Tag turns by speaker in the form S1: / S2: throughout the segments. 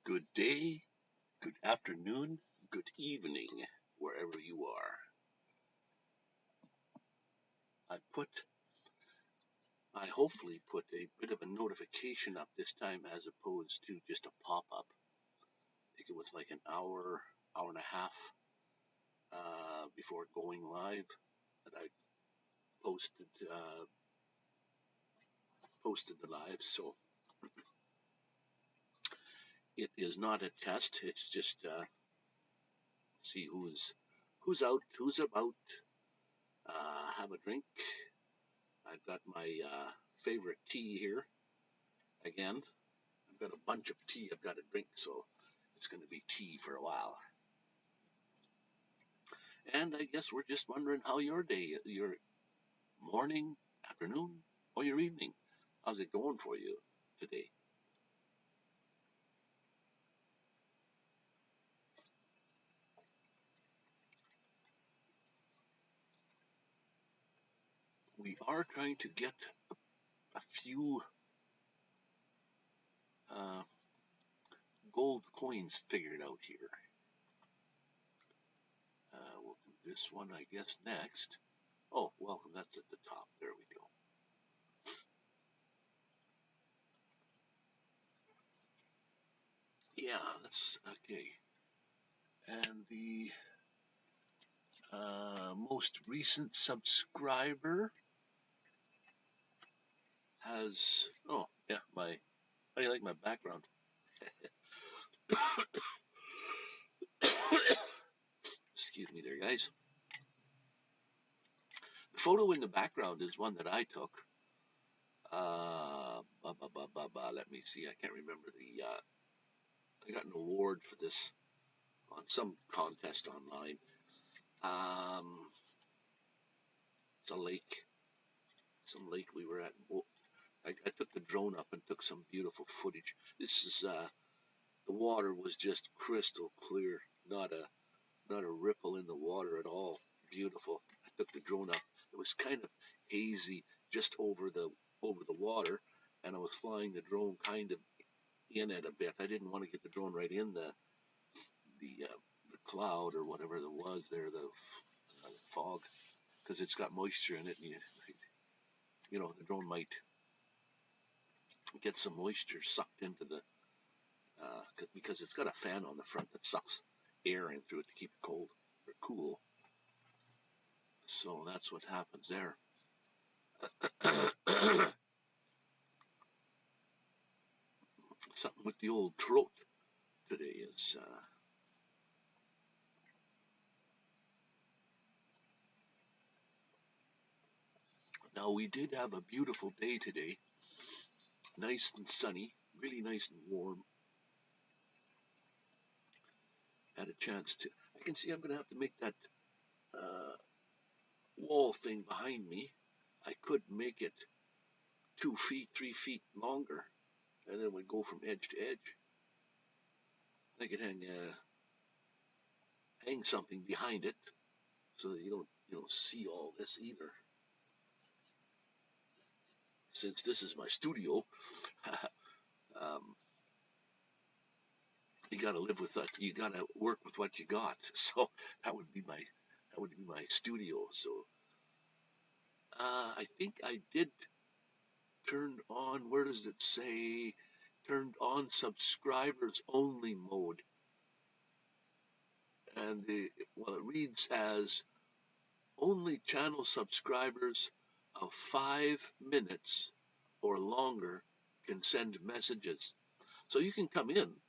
S1: Good day, good afternoon, good evening, wherever you are. I hopefully put a bit of a notification up this time as opposed to just a pop-up. I think it was like an hour and a half before going live that I posted the live. So it is not a test. It's just see who's out, who's about. Have a drink. I've got my favorite tea here again. I've got a bunch of tea I've got to drink, so it's going to be tea for a while. And I guess we're just wondering how your day, your morning, afternoon, or your evening, how's it going for you today? We are trying to get a few gold coins figured out here. We'll do this one, I guess, next. Oh, welcome, that's at the top. There we go. Yeah, that's okay. And the most recent subscriber has, oh, yeah, how do you like my background? Excuse me there, guys. The photo in the background is one that I took. Let me see. I can't remember I got an award for this on some contest online. It's a lake. Some lake we were at. I took the drone up and took some beautiful footage. This is the water was just crystal clear, not a ripple in the water at all. Beautiful. I took the drone up. It was kind of hazy just over the water, and I was flying the drone kind of in it a bit. I didn't want to get the drone right in the cloud or whatever there was there, the fog, because it's got moisture in it, and the drone might get some moisture sucked into the because it's got a fan on the front that sucks air in through it to keep it cold or cool. So that's what happens there. Something with the old throat today is now we did have a beautiful day today, nice and sunny, really nice and warm. Had a chance to, I can see I'm going to have to make that wall thing behind me. I could make it 2 feet, 3 feet longer, and then we'd go from edge to edge. I could hang something behind it so that you don't see all this either. Since this is my studio, you got to live with that. You got to work with what you got. So that would be my studio. So I think I did turn on. Where does it say? Turned on subscribers only mode, and it reads as only channel subscribers of 5 minutes or longer can send messages. So you can come in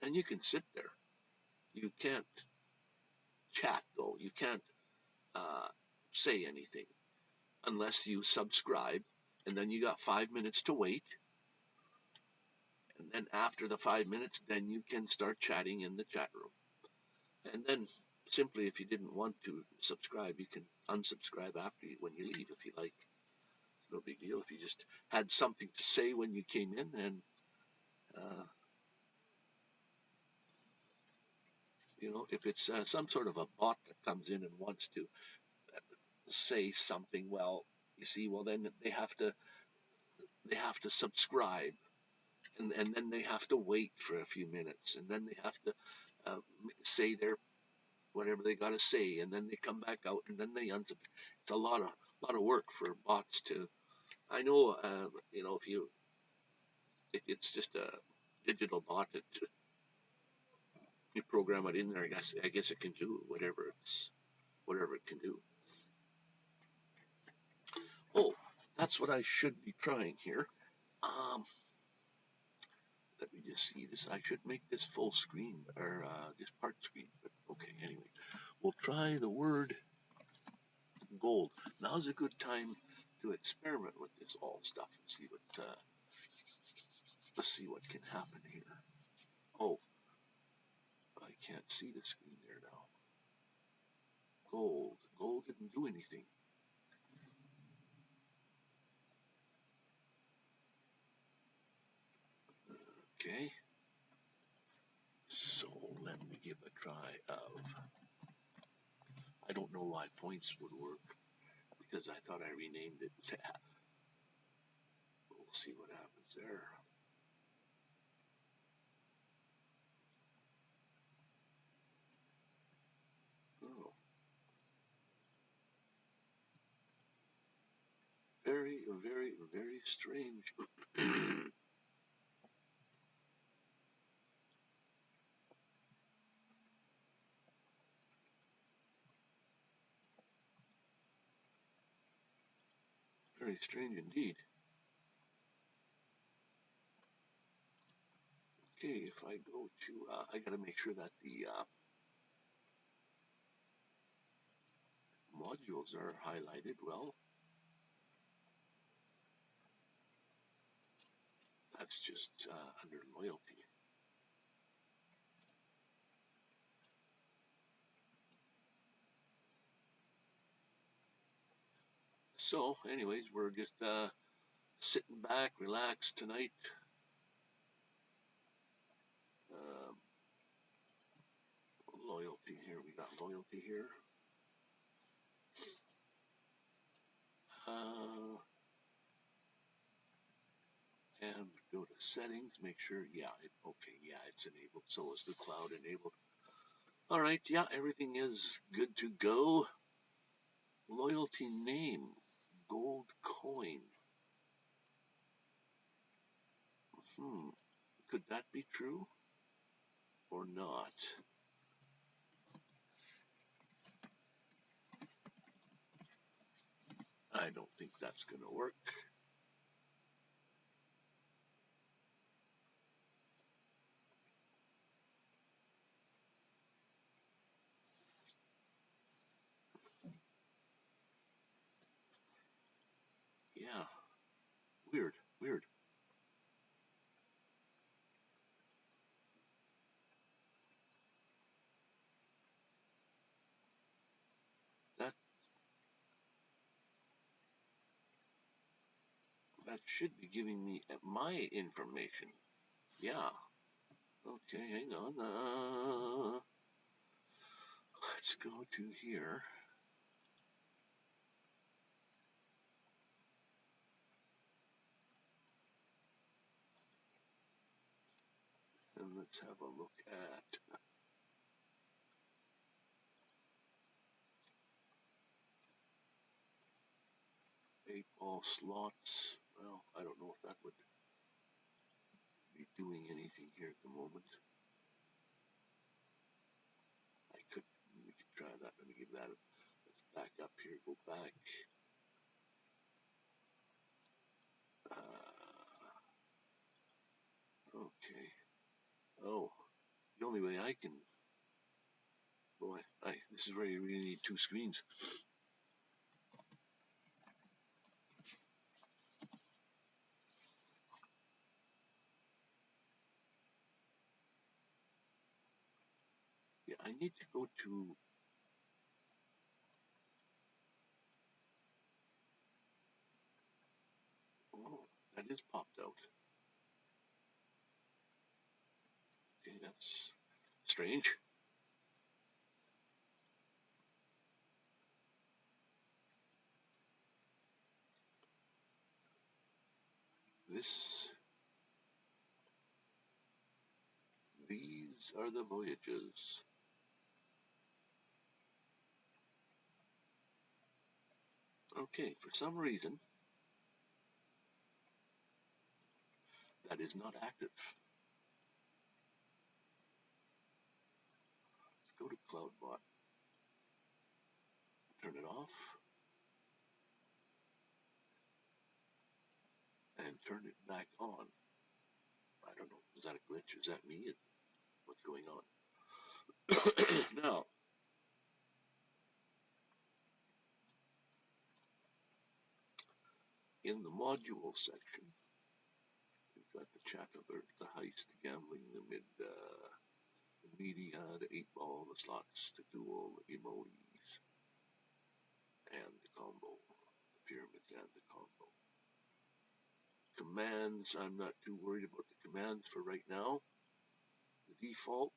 S1: and you can sit there. You can't chat, though. You can't say anything unless you subscribe, and then you got 5 minutes to wait. And then after the 5 minutes, then you can start chatting in the chat room. And then simply, if you didn't want to subscribe, you can unsubscribe when you leave if you like. It's no big deal if you just had something to say when you came in, and if it's some sort of a bot that comes in and wants to say something, well, then they have to subscribe, and then they have to wait for a few minutes, and then they have to say their whatever they got to say, and then they come back out, and then they unsubscribe. It's a lot of work for bots to. I know, if it's just a digital bot that you program it in there. I guess it can do whatever it can do. Oh, that's what I should be trying here. Um, Let me just see this. I should make this full screen or just part screen. But okay, anyway, we'll try the word gold. Now's a good time to experiment with this all stuff and see what let's see what can happen here. Oh, I can't see the screen there now. Gold didn't do anything. Okay, so let me give a try of. I don't know why points would work because I thought I renamed it. We'll see what happens there. Oh, very, very, very strange. Very strange indeed. Okay, if I go to, I gotta make sure that the modules are highlighted well. That's just under loyalty. So, anyways, we're just sitting back, relaxed tonight. Um, Loyalty here. We got loyalty here. And go to settings, make sure, yeah, okay, yeah, it's enabled. So is the cloud enabled. All right, yeah, everything is good to go. Loyalty name, gold coin. Could that be true or not? I don't think that's going to work. Yeah, weird, weird. That that should be giving me my information. Yeah. Okay, hang on. Let's go to here. And let's have a look at 8-ball slots. Well, I don't know if that would be doing anything here at the moment. We could try that. Let me give that let's back up here, go back. Okay. Oh, the only way I can, boy, this is where you really need two screens. Yeah, I need to go to, oh, that is popped out. Okay, that's strange. This These are the voyages. Okay, for some reason, that is not active. Let's go to CloudBot. Turn it off. And turn it back on. I don't know. Is that a glitch? Is that me? What's going on? Now, in the module section, we've got the chat alert, the heist, the gambling, the media, the 8-ball, the slots, the duel, the emojis, and the combo, the pyramids and the combo. Commands, I'm not too worried about the commands for right now. The default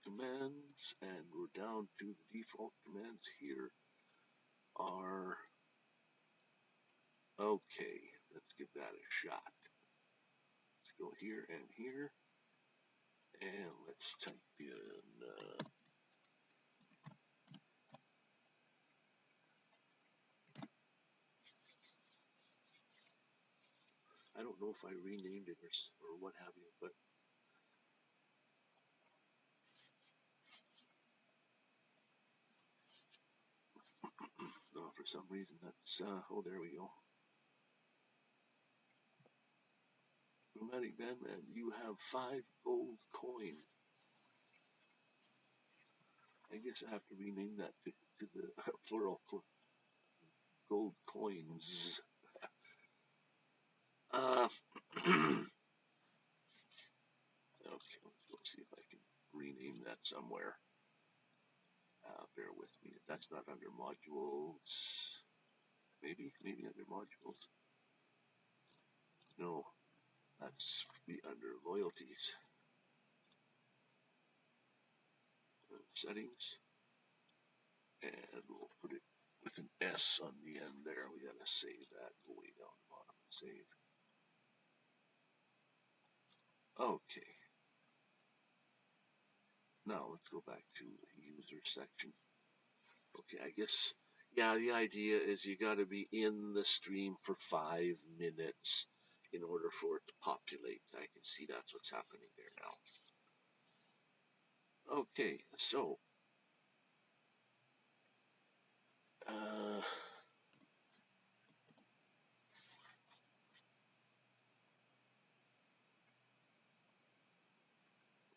S1: commands, and we're down to the default commands here are, okay, let's give that a shot. Let's go here and here, and let's type in I don't know if I renamed it or what have you, but no, for some reason that's, oh, there we go. Nomadic Vanman, you have 5 gold coins. I guess I have to rename that to the plural gold coins. Okay, let's go see if I can rename that somewhere. Bear with me. That's not under modules. Maybe under modules. No, that's be under loyalties. Settings. And we'll put it with an S on the end there. We gotta save that. Go way down the bottom and save. Okay. Now let's go back to the user section. Okay, I guess, yeah, the idea is you got to be in the stream for 5 minutes in order for it to populate. I can see that's what's happening there now. Okay, so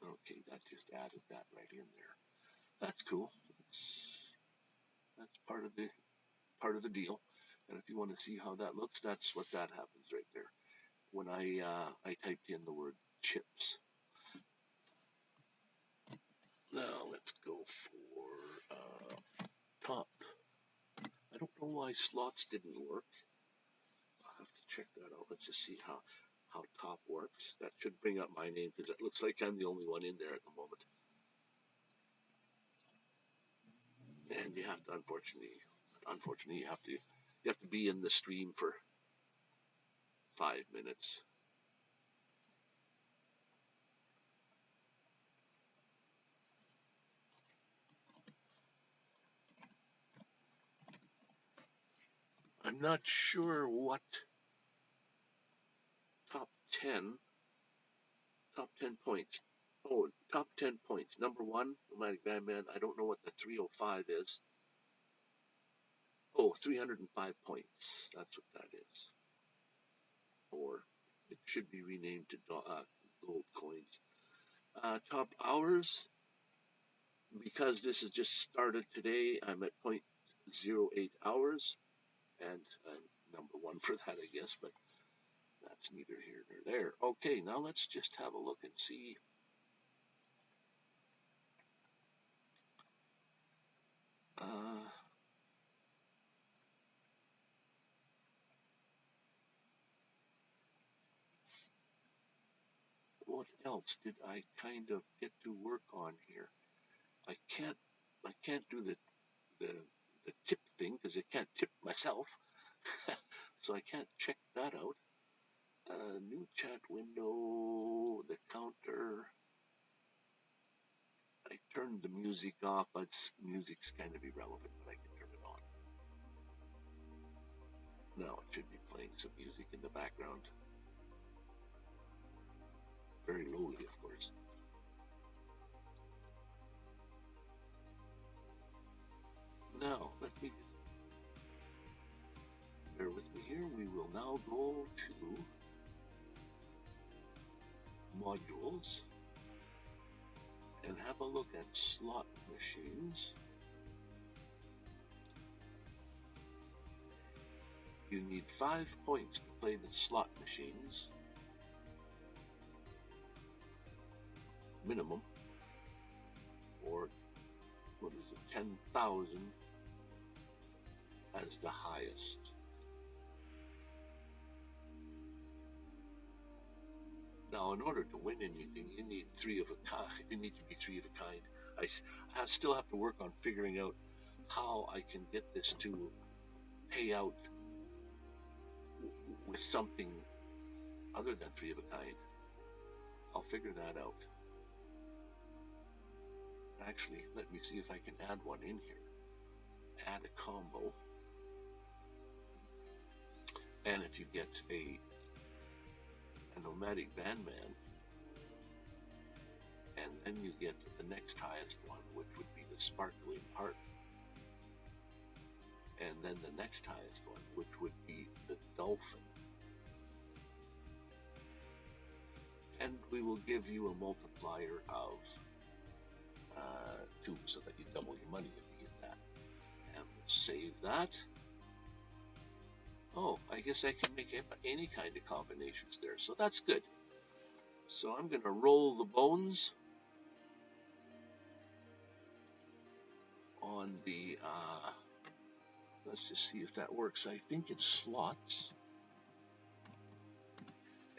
S1: okay, that just added that right in there. That's cool. That's part of the deal. And if you want to see how that looks, that's what that happens right there. When I typed in the word chips. Now let's go for top. I don't know why slots didn't work. I'll have to check that out. Let's just see how top works. That should bring up my name because it looks like I'm the only one in there at the moment. And you have to, unfortunately, you have to be in the stream for 5 minutes. I'm not sure what top 10 points. Oh, top 10 points. Number 1, Nomadic Vanman. I don't know what the 305 is. Oh, 305 points. That's what that is. Or it should be renamed to gold coins. Top hours, because this has just started today, I'm at 0.08 hours, and I'm number 1 for that, I guess, but that's neither here nor there. Okay, now let's just have a look and see. What else did I kind of get to work on here? I can't do the tip thing because I can't tip myself, so I can't check that out. New chat window, the counter. I turned the music off, but music's kind of irrelevant, but I can turn it on. Now it should be playing some music in the background. Very lowly, of course. Now, let me bear with me here. We will now go to modules and have a look at slot machines. You need 5 points to play the slot machines, minimum, or what is it, 10,000 as the highest. Now, in order to win anything, you need three of a kind. You need to be three of a kind. I still have to work on figuring out how I can get this to pay out with something other than three of a kind. I'll figure that out. Actually, let me see if I can add one in here. Add a combo. And if you get a Nomadic Vanman, and then you get the next highest one, which would be the Sparkling Heart, and then the next highest one, which would be the Dolphin. And we will give you a multiplier of 2, so that you double your money if you get that. And we'll save that. Oh, I guess I can make any kind of combinations there, so that's good. So I'm going to roll the bones on the, let's just see if that works. I think it's slots,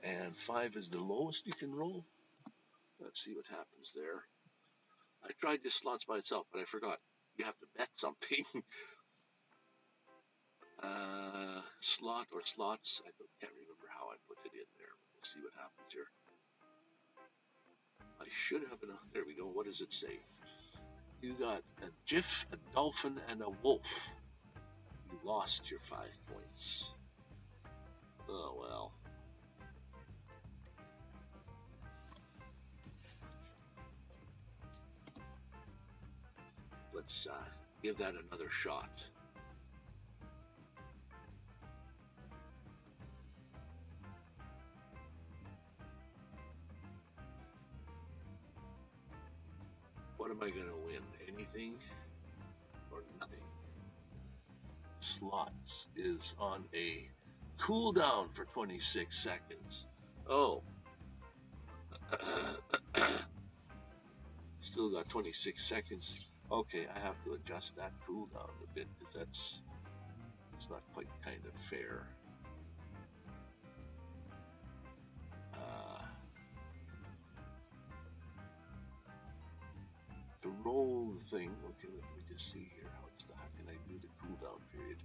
S1: and 5 is the lowest you can roll. Let's see what happens there. I tried this slots by itself, but I forgot. You have to bet something. Slot or slots, I can't remember how I put it in there. We'll see what happens here. I should have enough. There we go. What does it say? You got a GIF, a dolphin, and a wolf. You lost your 5 points. Oh well. Let's give that another shot. What am I going to win? Anything or nothing? Slots is on a cooldown for 26 seconds. Oh. Still got 26 seconds. Okay, I have to adjust that cooldown a bit, because it's not quite kind of fair. To roll the thing, okay, let me just see here. How can I do the cooldown period?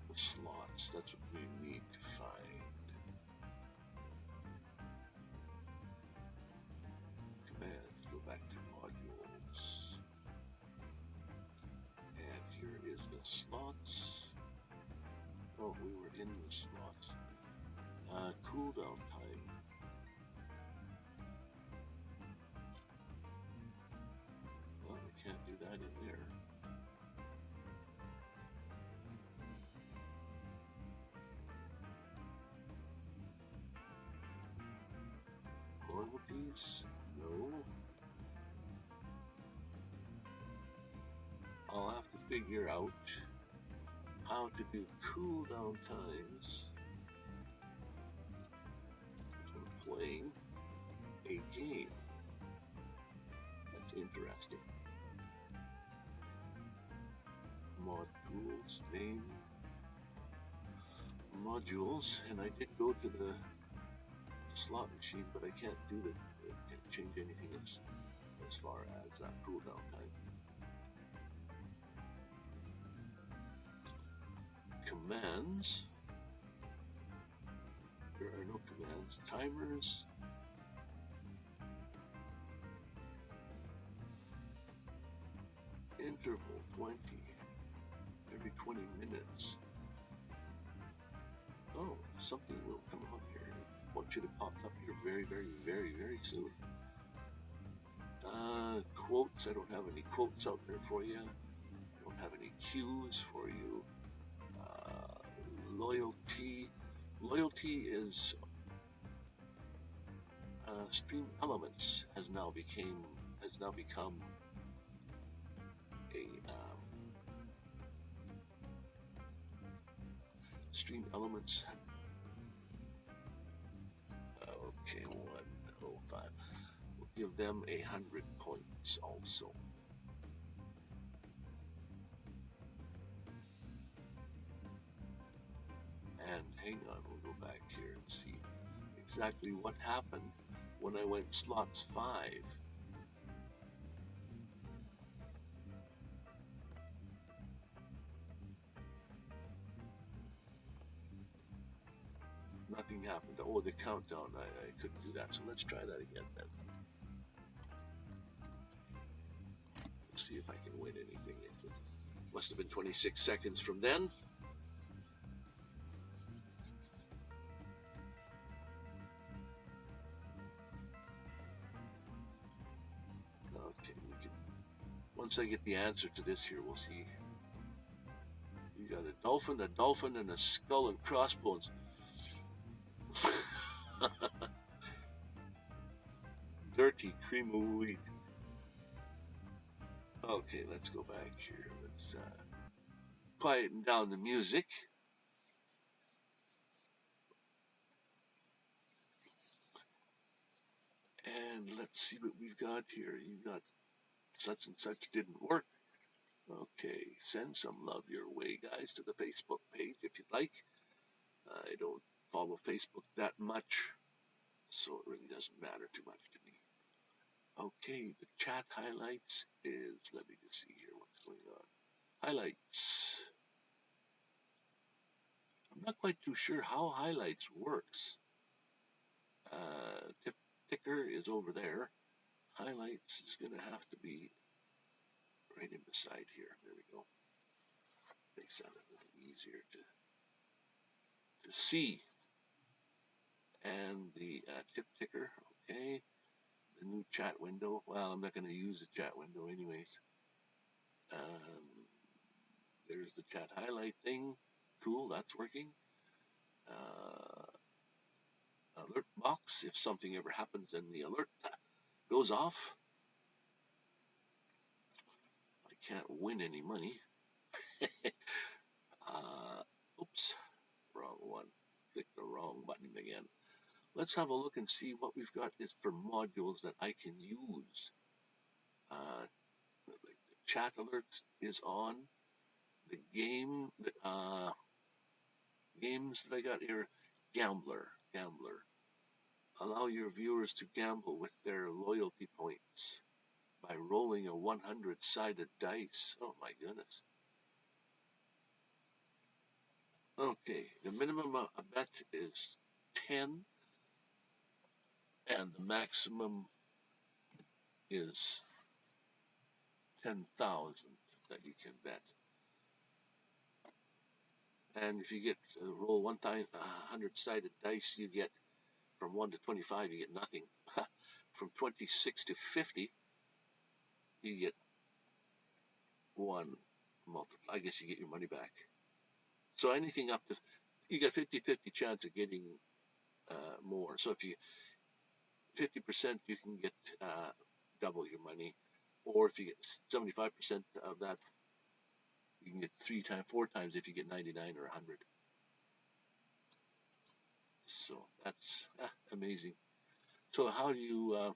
S1: The slots, that's what we need to find. Commands, go back to modules. And here is the slots. Oh, we were in the slots. Cooldown time. Well, we can't do that in there. Royalties? No. I'll have to figure out how to do cooldown times when playing a game. That's interesting. Modules, name, modules, and I did go to the slot machine, but I can't do the, can't change anything as far as cooldown time. commands. There are no commands. Timers. Interval 20. Every 20 minutes. Oh, something will come on here. What should have popped up here very, very, very, very soon. Quotes. I don't have any quotes out there for you. I don't have any cues for you. Loyalty. Loyalty is Stream Elements has now become a Stream Elements. Okay, 105. We'll give them 100 points also. And hang on, we'll go back here and see exactly what happened when I went slots 5. Nothing happened. Oh, the countdown, I couldn't do that, so let's try that again then. Let's see if I can win anything. It must have been 26 seconds from then. Okay, once I get the answer to this here, we'll see. You got a dolphin, and a skull and crossbones. Dirty cream of wheat. Okay, let's go back here. Let's quieten down the music. And let's see what we've got here. You got such and such didn't work. Okay, send some love your way, guys, to the Facebook page if you'd like. I don't follow Facebook that much, so it really doesn't matter too much to me. Okay, the chat highlights is, let me just see here what's going on. Highlights. I'm not quite too sure how highlights works. Ticker is over there. Highlights is going to have to be right in beside here. There we go. Makes that a little easier to see. And the tip ticker, okay. The new chat window. Well, I'm not going to use the chat window anyways. There's the chat highlight thing. Cool, that's working. Alert box, if something ever happens and the alert goes off. I can't win any money. Oops, wrong one. Click the wrong button again. Let's have a look and see what we've got is for modules that I can use. The chat alerts is on. The game, games that I got here, Gambler. Allow your viewers to gamble with their loyalty points by rolling a 100-sided dice. Oh my goodness. Okay, the minimum bet is 10, and the maximum is 10,000 that you can bet. And if you get roll 100-sided dice, you get from 1 to 25, you get nothing. From 26 to 50, you get 1 multiple. I guess you get your money back. So anything up to, you got 50-50 chance of getting more. So if you 50%, you can get double your money, or if you get 75% of that, you can get 4 times if you get 99 or 100. So that's amazing. So how do you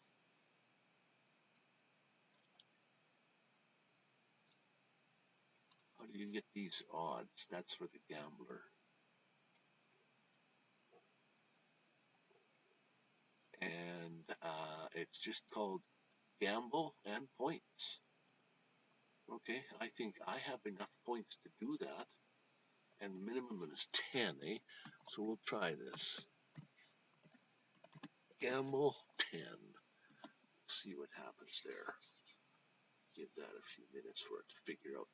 S1: get these odds? That's for the gambler. And it's just called Gamble and Points. Okay, I think I have enough points to do that. And minimum is 10, eh? So we'll try this. Gamble 10. See what happens there. Give that a few minutes for it to figure out.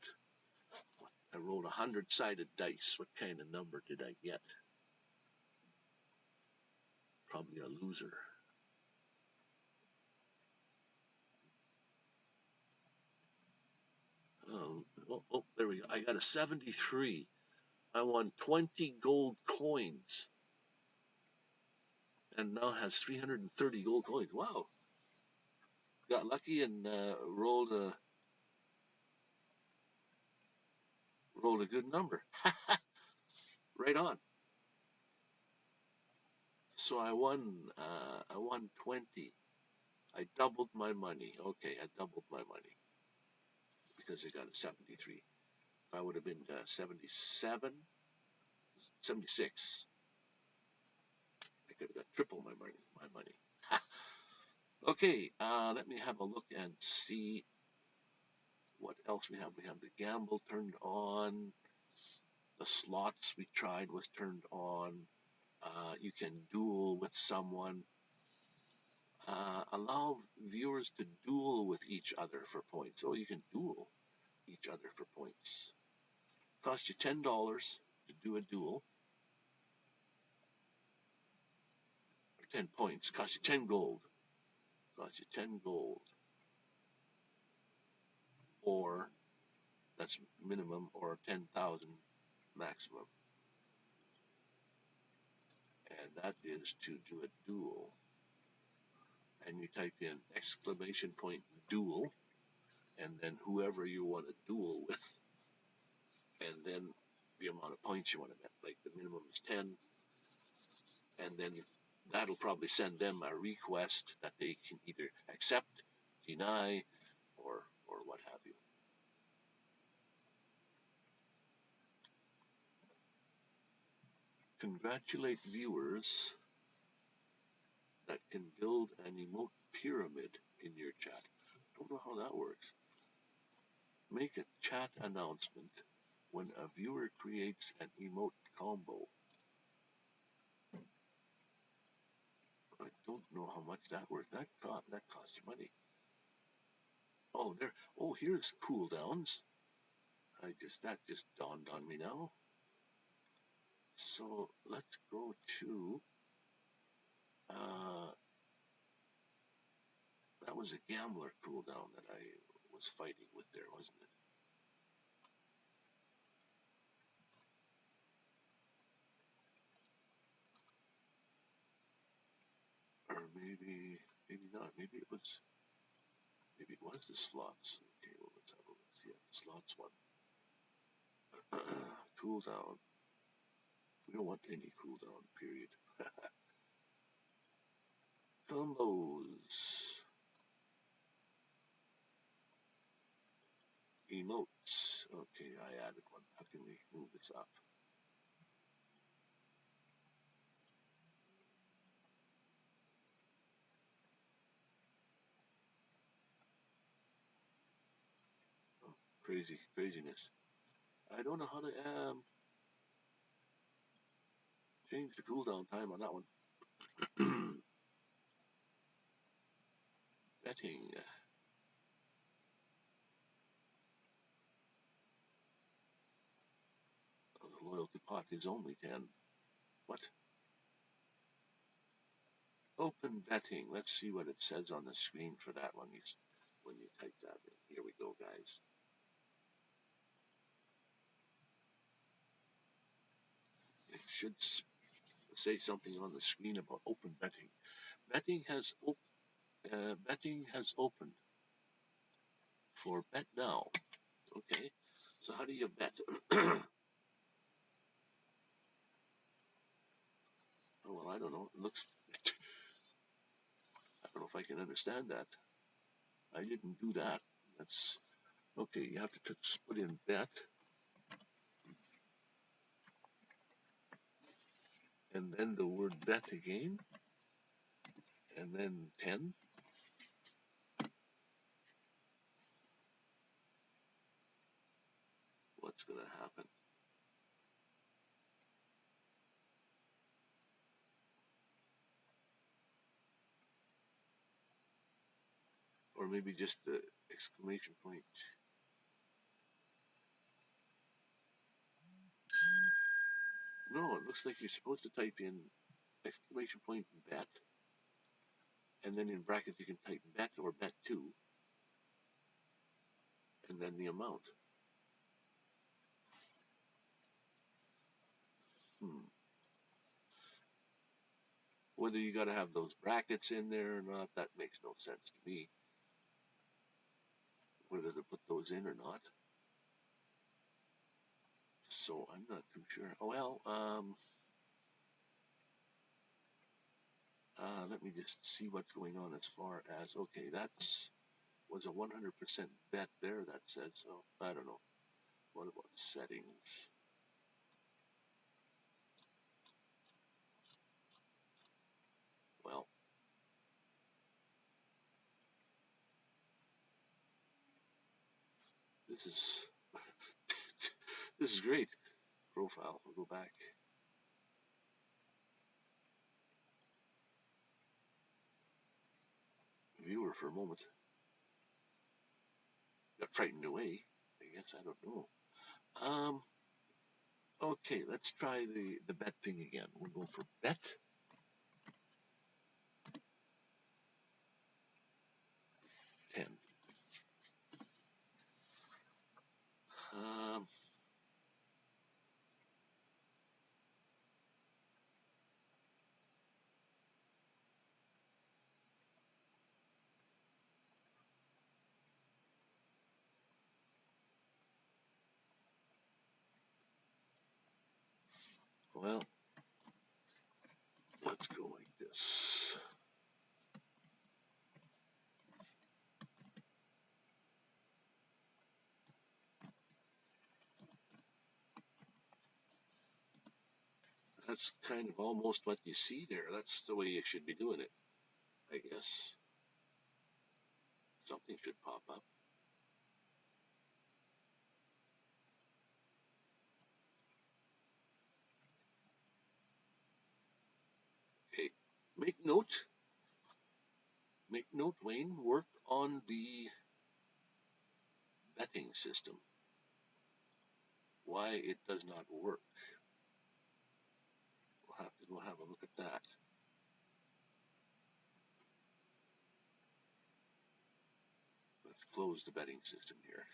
S1: I rolled 100-sided dice. What kind of number did I get? Probably a loser. Oh, there we go. I got a 73. I won 20 gold coins. And now has 330 gold coins. Wow. Got lucky and rolled a good number. Right on. So I won 20. I doubled my money. Okay, I doubled my money because I got a 73. If I would have been 77, 76, I could have got triple my money. Okay, let me have a look and see what else we have. We have the gamble turned on. The slots we tried was turned on. You can duel with someone. Allow viewers to duel with each other for points. Oh, you can duel each other for points. Cost you $10 to do a duel. Or 10 points. Cost you 10 gold. Cost you 10 gold. Or, that's minimum, or 10,000 maximum. And that is to do a duel. And you type in exclamation point duel, and then whoever you want to duel with, and then the amount of points you want to get. Like the minimum is 10, and then that'll probably send them a request that they can either accept, deny, or what have you. Congratulate viewers that can build an emote pyramid in your chat. Don't know how that works. Make a chat announcement when a viewer creates an emote combo. I don't know how much that works. That costs you money. Oh, there. Oh, here's cooldowns. That just dawned on me now. So let's go to. That was a gambler cooldown that I was fighting with there, wasn't it? Or maybe not. Maybe it was the slots. Okay, well, let's have a look. Yeah, the slots one. Cooldown. We don't want any cooldown, period. Combos. Emotes. Okay, I added one. How can we move this up? Oh, craziness. I don't know how to change the cooldown time on that one. Betting. Oh, the loyalty pot is only 10. What? Open betting. Let's see what it says on the screen for that one when you type that in. Here we go, guys. It should say something on the screen about open betting. Betting has opened for bet now. Okay, so how do you bet? Oh, well, I don't know. It looks. I don't know if I can understand that. I didn't do that. That's okay. You have to put in bet, and then the word bet again, and then 10. What's going to happen? Or maybe just the exclamation point. No, it looks like you're supposed to type in exclamation point bet, and then in brackets you can type bet or bet two, and then the amount. Whether you got to have those brackets in there or not, that makes no sense to me. Whether to put those in or not. So I'm not too sure. Oh, well, let me just see what's going on as far as, okay, that's was a 100% bet there, that said, so I don't know. What about settings? Well, this is this is great. Profile, we'll go back. Viewer for a moment. Got frightened away. I guess, I don't know. Okay, let's try the bet thing again. We'll go for bet. 10. Well, let's go like this. That's kind of almost what you see there. That's the way you should be doing it, I guess. Something should pop up. Okay, make note, Wayne, work on the betting system. Why it does not work. We'll have to go have a look at that. Let's close the betting system here.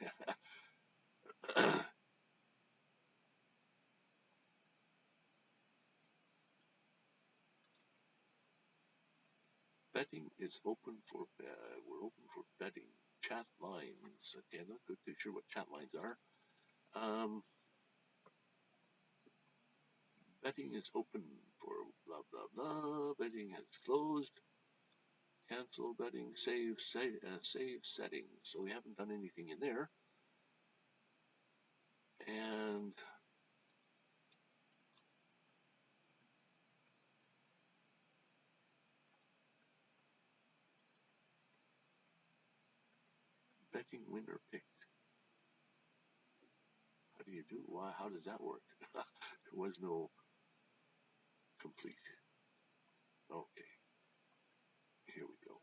S1: Betting is open for, we're open for betting. Chat lines. Again, I'm not too sure what chat lines are. Betting is open for blah, blah, blah. Betting has closed. Cancel betting, save settings. So we haven't done anything in there. And betting winner picked. How do you do? Why? How does that work? There was no complete. Okay, here we go.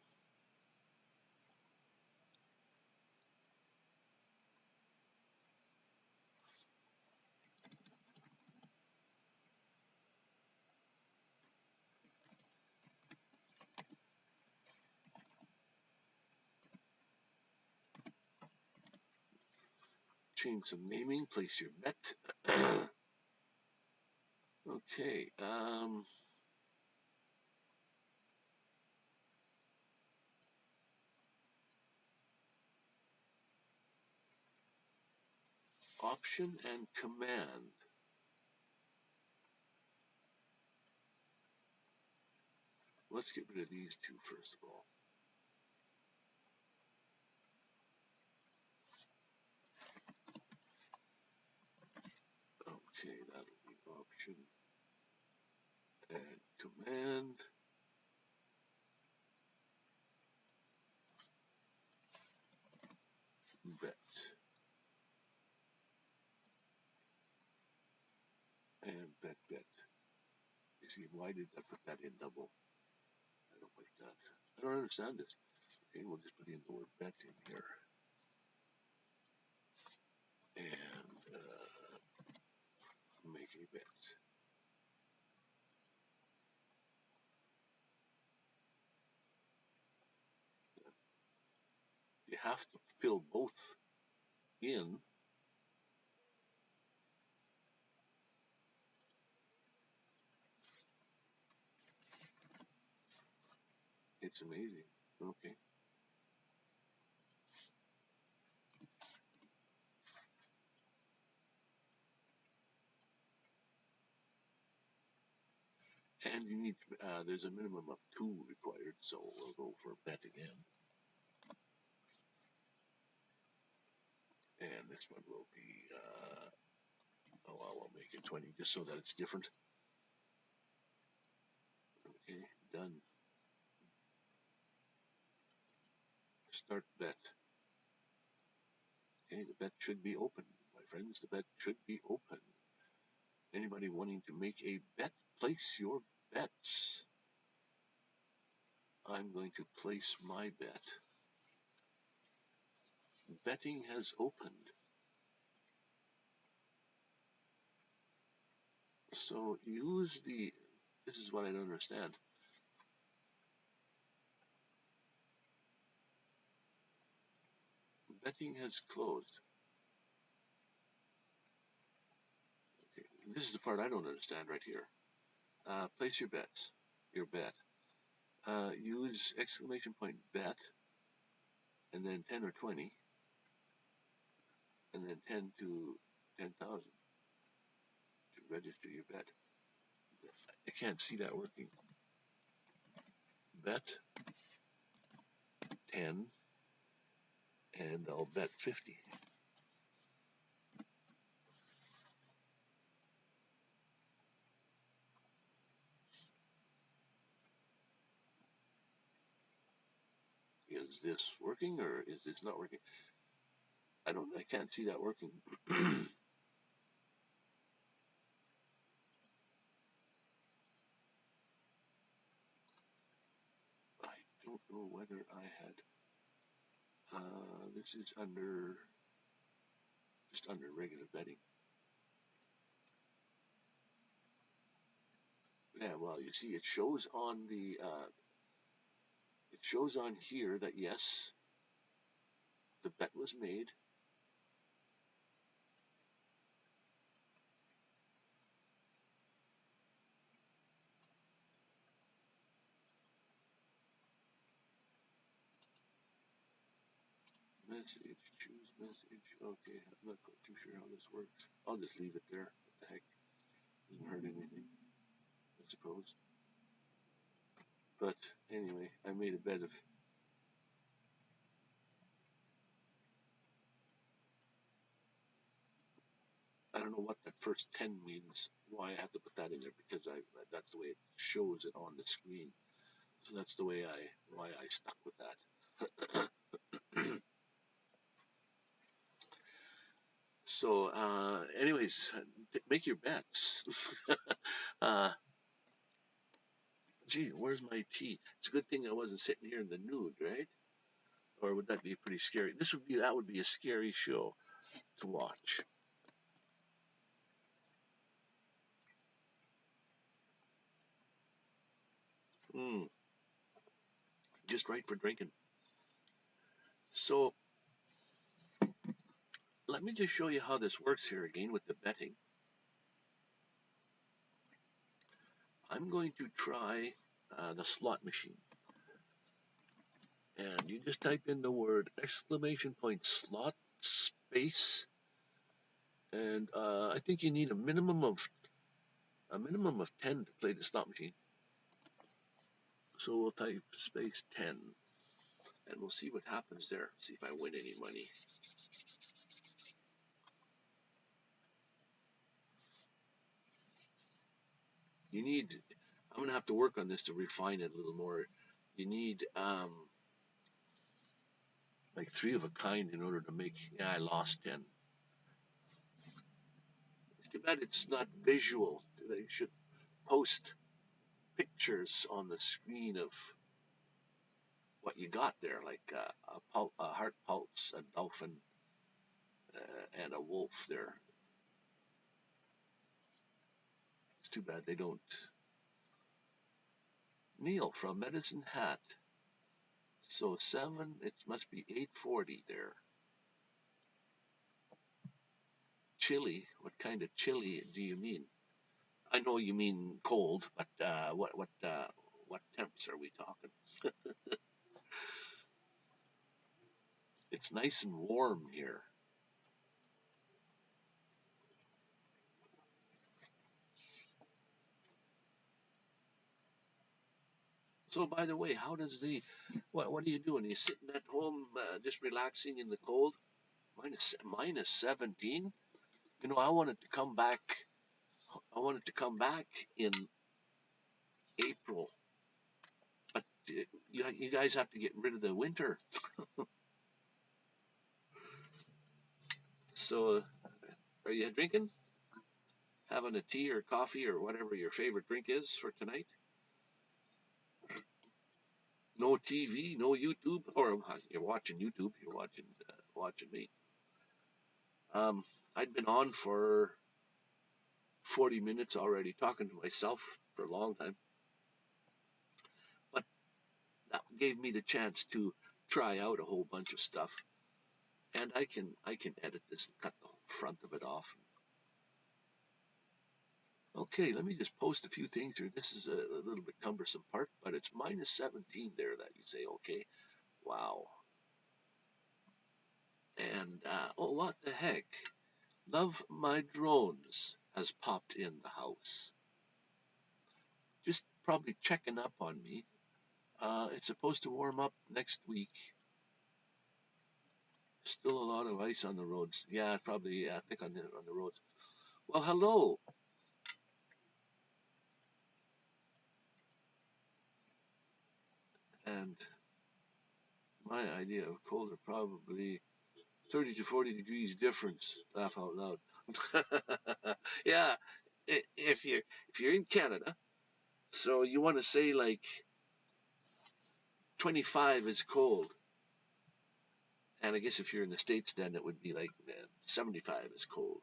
S1: Change some naming. Place your bet. Okay. Option and command. Let's get rid of these two first of all. Okay, that'll be option and command. Bet. And bet. You see, why did I put that in double? I don't like that. I don't understand it. Okay, we'll just put in the word bet in here. And make a bet. You have to fill both in. It's amazing. Okay. And you need, there's a minimum of 2 required, so we'll go for bet again. And this one will be, I'll make it 20 just so that it's different. Okay, done. Start bet. Okay, the bet should be open, my friends. The bet should be open. Anybody wanting to make a bet, place your bets. I'm going to place my bet. Betting has opened. So use the, this is what I don't understand. Betting has closed. Okay, this is the part I don't understand right here. Place your bets, your bet. Use exclamation point bet, and then 10 or 20, and then 10 to 10,000 to register your bet. I can't see that working. Bet 10, and I'll bet 50. Is this working or is this not working? I can't see that working. I don't know whether I had, this is under, just under regular betting. Yeah, well, you see, it shows on the, it shows on here that yes, the bet was made. Message, choose message. Okay, I'm not too sure how this works. I'll just leave it there. What the heck? Doesn't hurt anything, I suppose. But anyway, I made a bet of, I don't know what that first 10 means, why I have to put that in there, because that's the way it shows it on the screen. So that's the way why I stuck with that. So, anyways, make your bets. Gee, where's my tea? It's a good thing I wasn't sitting here in the nude, right? Or would that be pretty scary? That would be a scary show to watch. Just right for drinking. So let me just show you how this works here again with the betting. I'm going to try the slot machine. And you just type in the word exclamation point slot space. And I think you need a minimum of 10 to play the slot machine. So we'll type space 10. And we'll see what happens there. See if I win any money. I'm going to have to work on this to refine it a little more. You need like 3 of a kind in order to make, yeah, I lost 10. It's too bad it's not visual. They should post pictures on the screen of what you got there, like a heart pulse, a dolphin, and a wolf there. It's too bad they don't. Neil from Medicine Hat. So 7, it must be 8:40 there. Chili? What kind of chili do you mean? I know you mean cold, but what temps are we talking? It's nice and warm here. So, by the way, how does what are you doing? Are you sitting at home just relaxing in the cold? Minus 17. You know, I wanted to come back. I wanted to come back in April, but you guys have to get rid of the winter. So, are you drinking? Having a tea or coffee or whatever your favorite drink is for tonight? No TV, no YouTube, or you're watching YouTube. You're watching me. Um, I'd been on for 40 minutes already, talking to myself for a long time, but that gave me the chance to try out a whole bunch of stuff, and I can edit this and cut the whole front of it off. Okay, let me just post a few things here. This is a little bit cumbersome part, but it's minus 17 there that you say, okay, wow. And oh, what the heck? Love My Drones has popped in the house. Just probably checking up on me. It's supposed to warm up next week. Still a lot of ice on the roads. Yeah, probably. I think on the roads. Well, hello. And my idea of cold are probably 30 to 40 degrees difference. Laugh out loud. Yeah, if you're in Canada, so you want to say like 25 is cold, and I guess if you're in the States, then it would be like 75 is cold.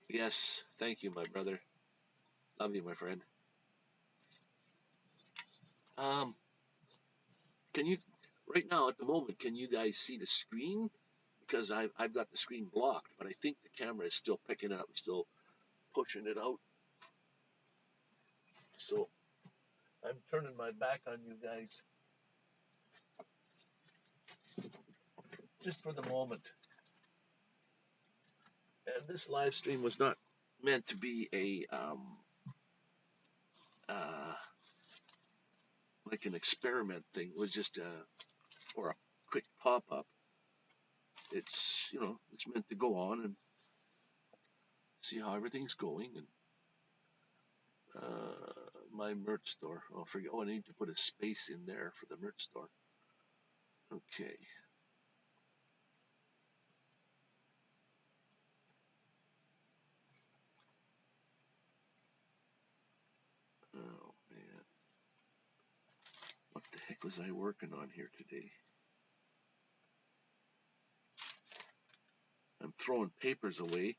S1: Yes, thank you, my brother. Love you, my friend. Um, can you right now at the moment? Can you guys see the screen? Because I've got the screen blocked, but I think the camera is still picking up, still pushing it out. So I'm turning my back on you guys just for the moment. And this live stream was not meant to be a uh, like an experiment thing. It was just or a quick pop up. It's it's meant to go on and see how everything's going and my merch store. Oh, forget. Oh, I need to put a space in there for the merch store. Okay. Oh man, what the heck was I working on here today? I'm throwing papers away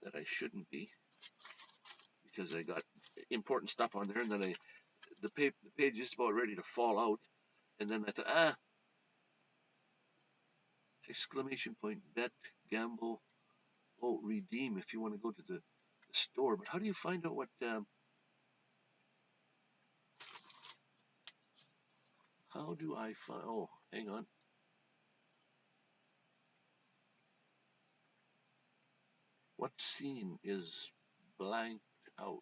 S1: that I shouldn't be because I got important stuff on there, and then the page is about ready to fall out, and then I thought, exclamation point, bet, gamble, oh, redeem if you want to go to the store. But how do you find out what? How do I find? Oh, hang on. What scene is blanked out?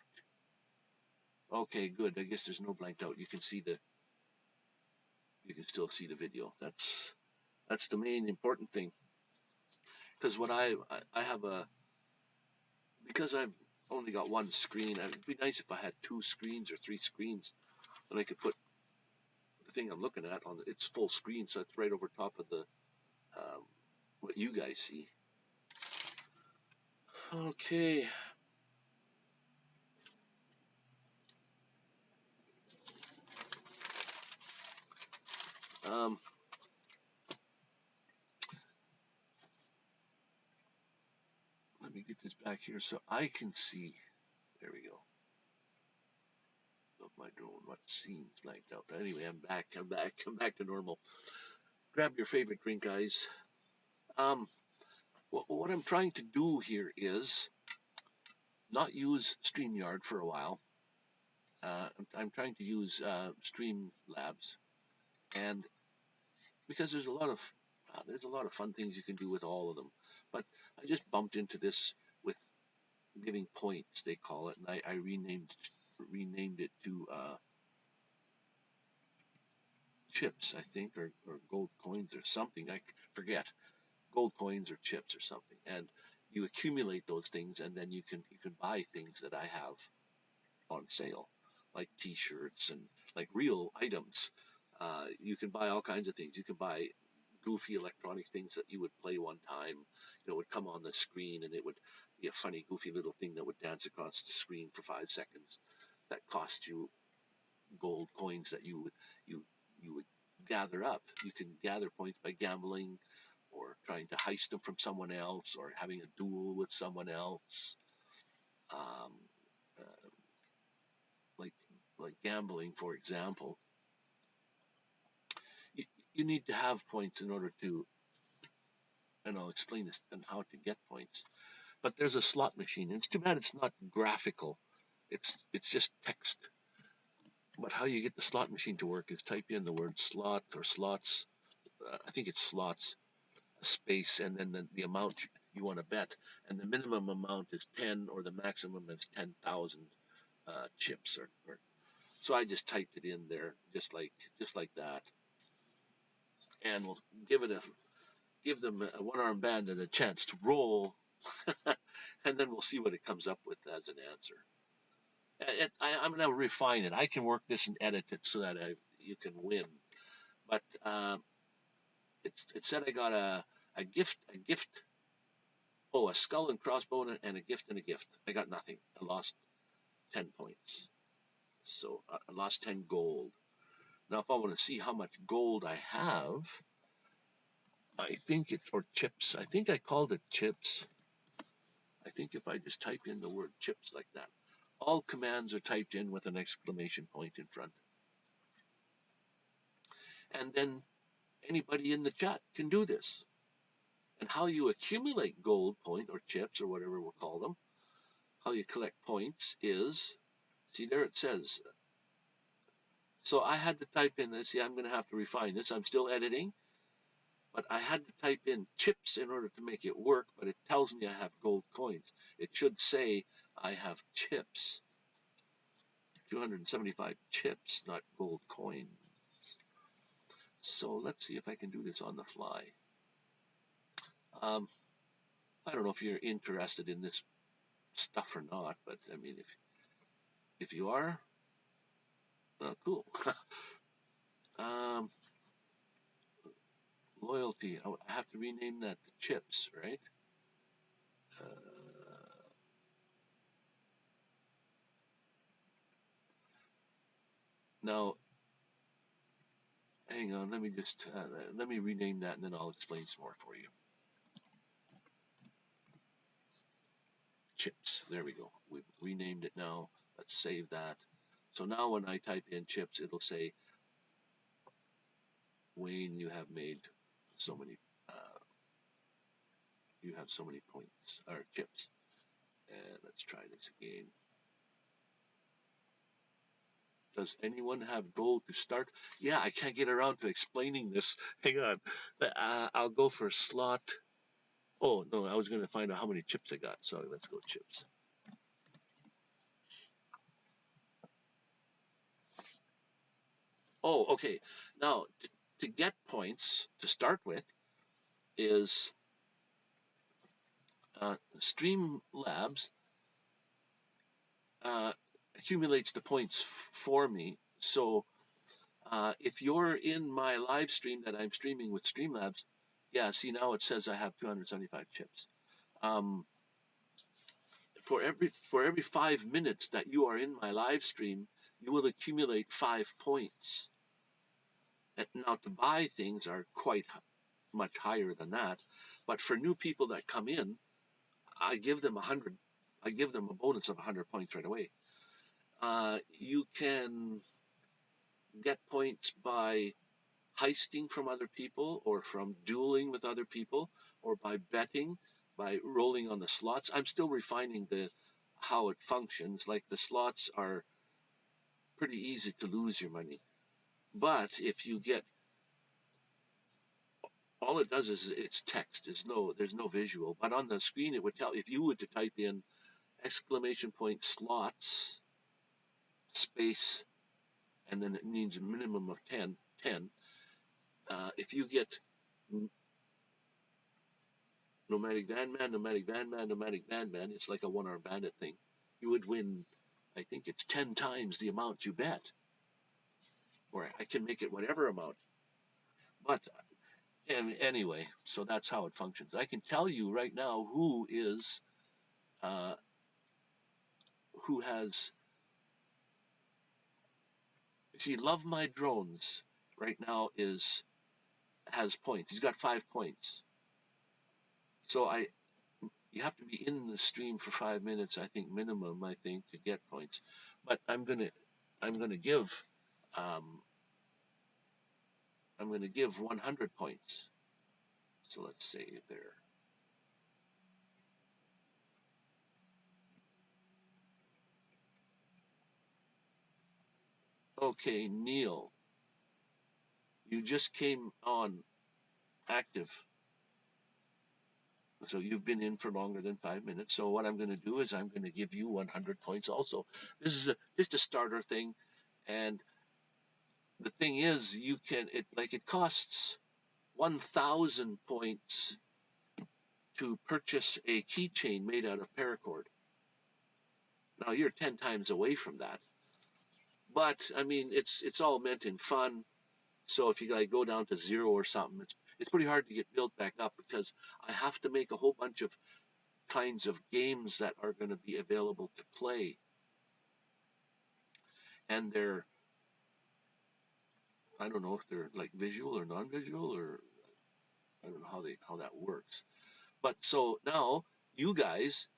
S1: Okay, good. I guess there's no blanked out. You can see you can still see the video. That's the main important thing. Because what I have because I've only got one screen. It'd be nice if I had two screens or three screens, and I could put the thing I'm looking at on its full screen, so it's right over top of the what you guys see. Okay. here so I can see. There we go. Of my drone, what seems blanked out. But anyway, I'm back. I'm back to normal. Grab your favorite drink, guys. What I'm trying to do here is not use StreamYard for a while. I'm trying to use Streamlabs, and because there's a lot of fun things you can do with all of them. But I just bumped into this with giving points, they call it, and I renamed it to chips, I think, or gold coins or something. I forget, gold coins or chips or something. And you accumulate those things, and then you can buy things that I have on sale, like T-shirts and like real items. You can buy all kinds of things. You can buy goofy electronic things that you would play one time. It would come on the screen, and it would be a funny, goofy little thing that would dance across the screen for 5 seconds. That cost you gold coins that you would gather up. You can gather points by gambling, or trying to heist them from someone else, or having a duel with someone else. Um, uh, like like gambling, for example, you, you need to have points in order to, and I'll explain this and how to get points. But there's a slot machine. And it's too bad it's not graphical. It's just text. But how you get the slot machine to work is type in the word slot or slots. I think it's slots, space, and then the amount you want to bet. And the minimum amount is 10, or the maximum is 10,000 chips. Or so I just typed it in there, just like that, and we'll give them a one-arm band and a chance to roll, and then we'll see what it comes up with as an answer. I'm going to refine it. I can work this and edit it so that you can win. But it said I got a gift. Oh, a skull and crossbone and a gift and a gift. I got nothing. I lost 10 points. So I lost 10 gold. Now, if I want to see how much gold I have, I think it's, or chips. I think I called it chips. I think if I just type in the word chips like that, all commands are typed in with an exclamation point in front. And then anybody in the chat can do this. And how you accumulate gold point or chips or whatever we'll call them, how you collect points is, see there it says. So I had to type in this. See, I'm going to have to refine this. I'm still editing. But I had to type in chips in order to make it work, but it tells me I have gold coins. It should say I have chips. 275 chips, not gold coins. So let's see if I can do this on the fly. I don't know if you're interested in this stuff or not, but I mean, if you are, cool. Loyalty, I have to rename that to chips, right? Now, hang on, let me rename that, and then I'll explain some more for you. Chips, there we go. We've renamed it now. Let's save that. So now when I type in chips, it'll say, Wayne, you have made so many, you have so many points, or chips. And let's try this again. Does anyone have gold to start? Yeah, I can't get around to explaining this. Hang on. I'll go for slot. Oh, no, I was going to find out how many chips I got. So let's go chips. Oh, okay. Now, to get points to start with is Streamlabs accumulates the points for me. So if you're in my live stream that I'm streaming with Streamlabs, yeah, see now it says I have 275 chips. For every 5 minutes that you are in my live stream, you will accumulate 5 points. And now to buy things are quite much higher than that, but for new people that come in, I give them 100 I give them a bonus of 100 points right away. You can get points by heisting from other people, or from dueling with other people, or by betting, by rolling on the slots. I'm still refining how it functions. Like, the slots are pretty easy to lose your money. But if you get, all it does is it's text. There's no visual. But on the screen it would tell, if you were to type in ! slots space, and then it needs a minimum of 10. If you get Nomadic Vanman, it's like a one-arm bandit thing. You would win, I think it's 10 times the amount you bet. Or I can make it whatever amount. But anyway, so that's how it functions. I can tell you right now who has, see, Love My Drones right now has points. He's got 5 points. So you have to be in the stream for 5 minutes, I think, minimum, I think, to get points. But I'm gonna give um, 100 points. So let's say there. Okay, Neil, you just came on active. So you've been in for longer than 5 minutes. So what I'm going to do is I'm going to give you 100 points also. This is just a starter thing. And the thing is, it costs 1,000 points to purchase a keychain made out of paracord. Now you're 10 times away from that. But I mean, it's all meant in fun. So if you go down to 0 or something, it's pretty hard to get built back up, because I have to make a whole bunch of kinds of games that are going to be available to play. And I don't know if they're like visual or non-visual, or I don't know how that works. But so now you guys,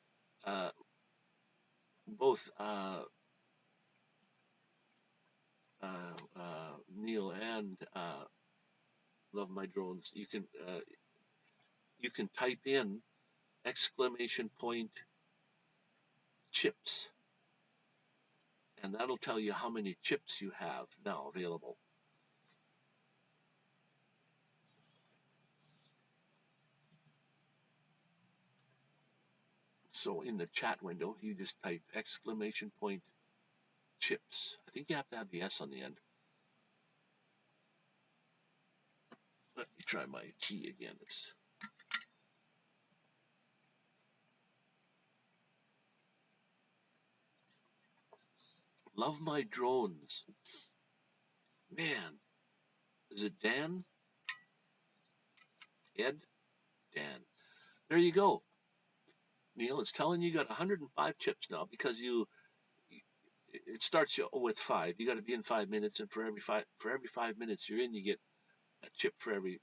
S1: both Neil and Love My Drones, you can type in !chips, and that'll tell you how many chips you have now available. So in the chat window, you just type !chips. I think you have to have the S on the end. Let me try my key again. It's Love My Drones. Man, is it Dan? Ed? Dan. There you go. Neil, it's telling you got 105 chips now, because it starts you with 5. You got to be in 5 minutes, and for every 5 minutes you're in, you get a chip for every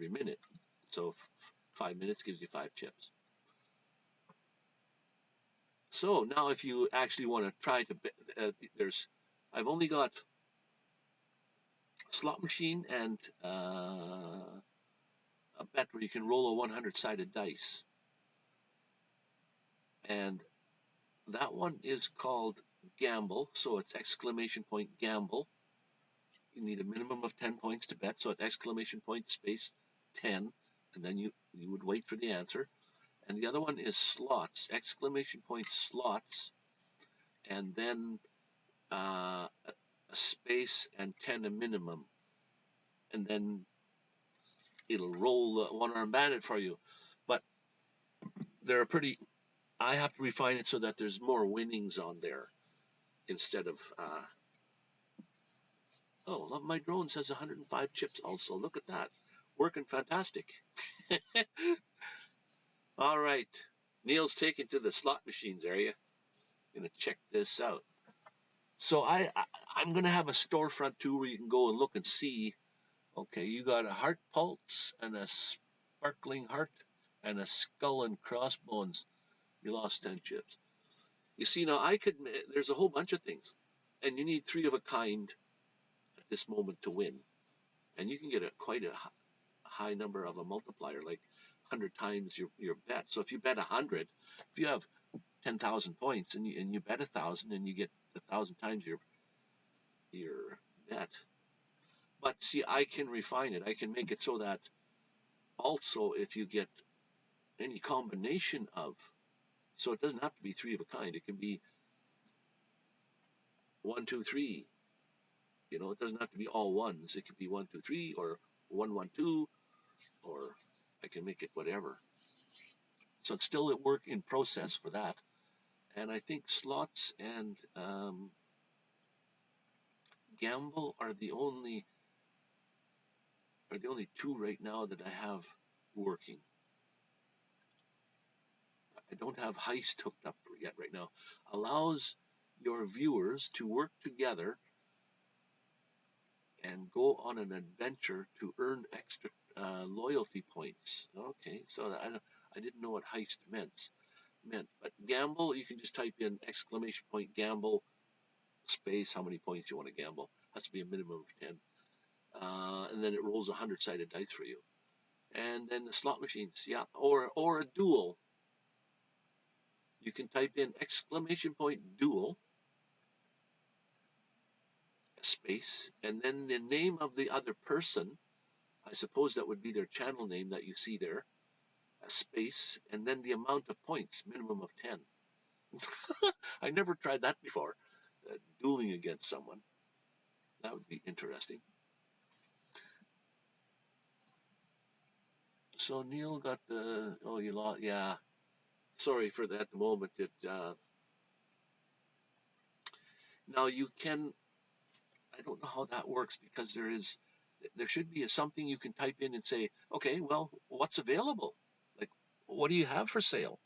S1: minute. So 5 minutes gives you 5 chips. So now, if you actually want to try to, I've only got slot machine and a bet where you can roll a 100-sided dice, and that one is called Gamble. So it's !gamble. You need a minimum of 10 points to bet, so it's space 10, and then you would wait for the answer. And the other one is slots, slots, and then a space and 10 a minimum, and then it'll roll one-arm bandit for you. But they're I have to refine it so that there's more winnings on there instead of, oh, Love My Drones has 105 chips also. Look at that. Working fantastic. All right. Neil's taken to the slot machines area. Gonna check this out. So I'm gonna have a storefront too, where you can go and look and see. Okay, you got a heart pulse and a sparkling heart and a skull and crossbones. You lost 10 chips. You see, now there's a whole bunch of things, and you need 3 of a kind at this moment to win. And you can get quite a high number of a multiplier, like 100 times your bet. So if you bet 100, if you have 10,000 points and you bet 1,000 and you get 1,000 times your bet. But see, I can refine it. I can make it so that also if you get any combination of, so it doesn't have to be 3 of a kind. It can be 1, 2, 3. It doesn't have to be all ones. It could be 1, 2, 3 or 1, 1, 2, or I can make it whatever. So it's still a work in process for that. And I think slots and gamble are the only 2 right now that I have working. I don't have Heist hooked up yet right now. Allows your viewers to work together and go on an adventure to earn extra loyalty points. Okay, so I didn't know what Heist meant. But gamble, you can just type in exclamation point gamble space how many points you want to gamble. Has to be a minimum of 10. And then it rolls 100-sided dice for you. And then the slot machines, yeah, or a duel. You can type in exclamation point duel space, and then the name of the other person. I suppose that would be their channel name that you see there, a space, and then the amount of points, minimum of 10. I never tried that before, dueling against someone. That would be interesting. So Neil got you lost, yeah. Sorry for that at the moment. Now you can, I don't know how that works because there should be something you can type in and say, okay, well, what's available? Like, what do you have for sale?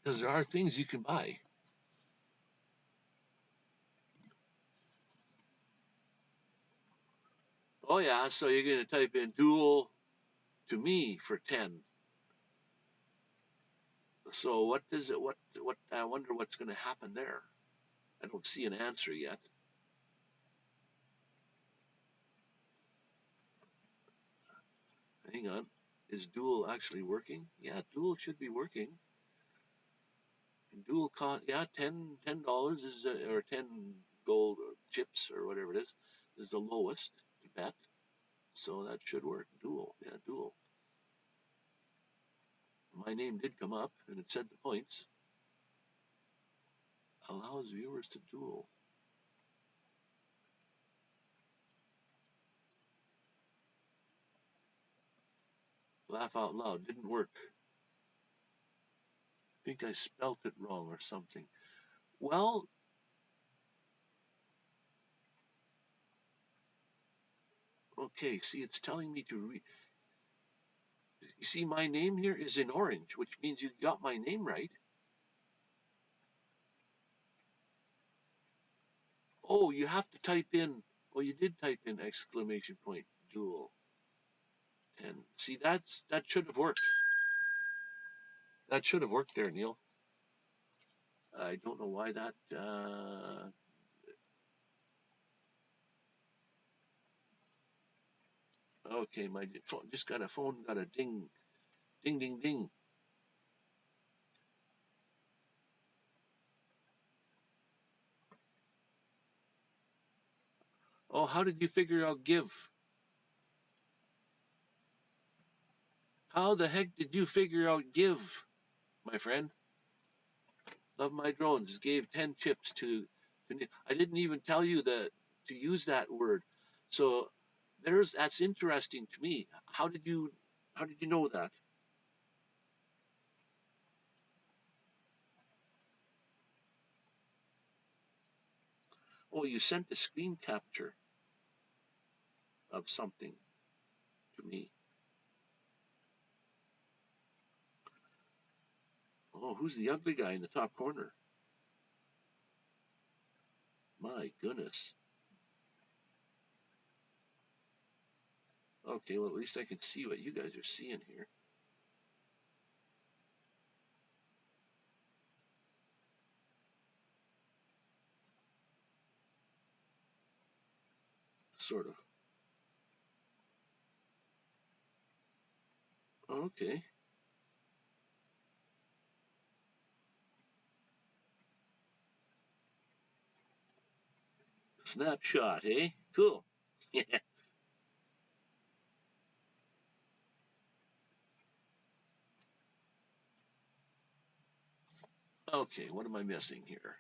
S1: Because there are things you can buy. Oh yeah, so you're going to type in duel to me for 10. So what does it? What? I wonder what's going to happen there. I don't see an answer yet. Hang on. Is duel actually working? Yeah, duel should be working. Duel cost, yeah, $10 is or 10 gold or chips or whatever it is the lowest to bet. So that should work. Duel, yeah, duel. My name did come up and it said the points. Allows viewers to duel. Laugh out loud. Didn't work. Think I spelt it wrong or something. Well, okay, see, it's telling me to read. You see, my name here is in orange, which means you got my name right. Oh, you have to type in, oh, you did type in exclamation point duel. And see, that should have worked. That should have worked there, Neil. I don't know why that. Okay, my phone just got a ding, ding, ding, ding. Oh, how did you figure out give? How the heck did you figure out give, my friend? Love my drones. Gave 10 chips to I didn't even tell you that to use that word. So that's interesting to me. How did you know that? Oh, you sent a screen capture of something to me. Oh, who's the ugly guy in the top corner? My goodness. Okay, well, at least I can see what you guys are seeing here. sort of. Okay. Snapshot, eh? Cool. Yeah. Okay, what am I missing here?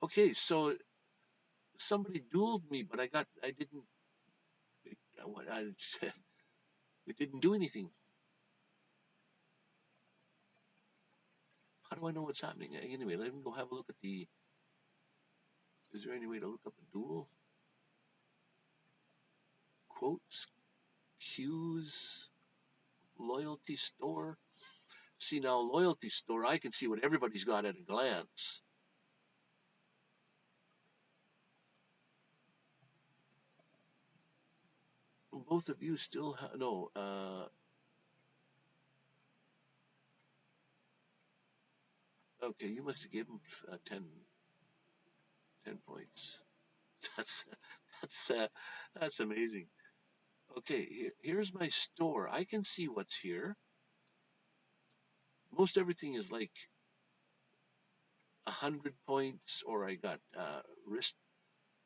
S1: Okay, so somebody dueled me, but I didn't, I, it didn't do anything. How do I know what's happening? Anyway, let me go have a look at the. Is there any way to look up a duel? Quotes, cues, loyalty store. See now, loyalty store, I can see what everybody's got at a glance. Both of you still have no. Okay, you must have given him 10 points. That's that's uh, that's amazing. Okay, here's my store. I can see what's here. Most everything is like 100 points, or I got wrist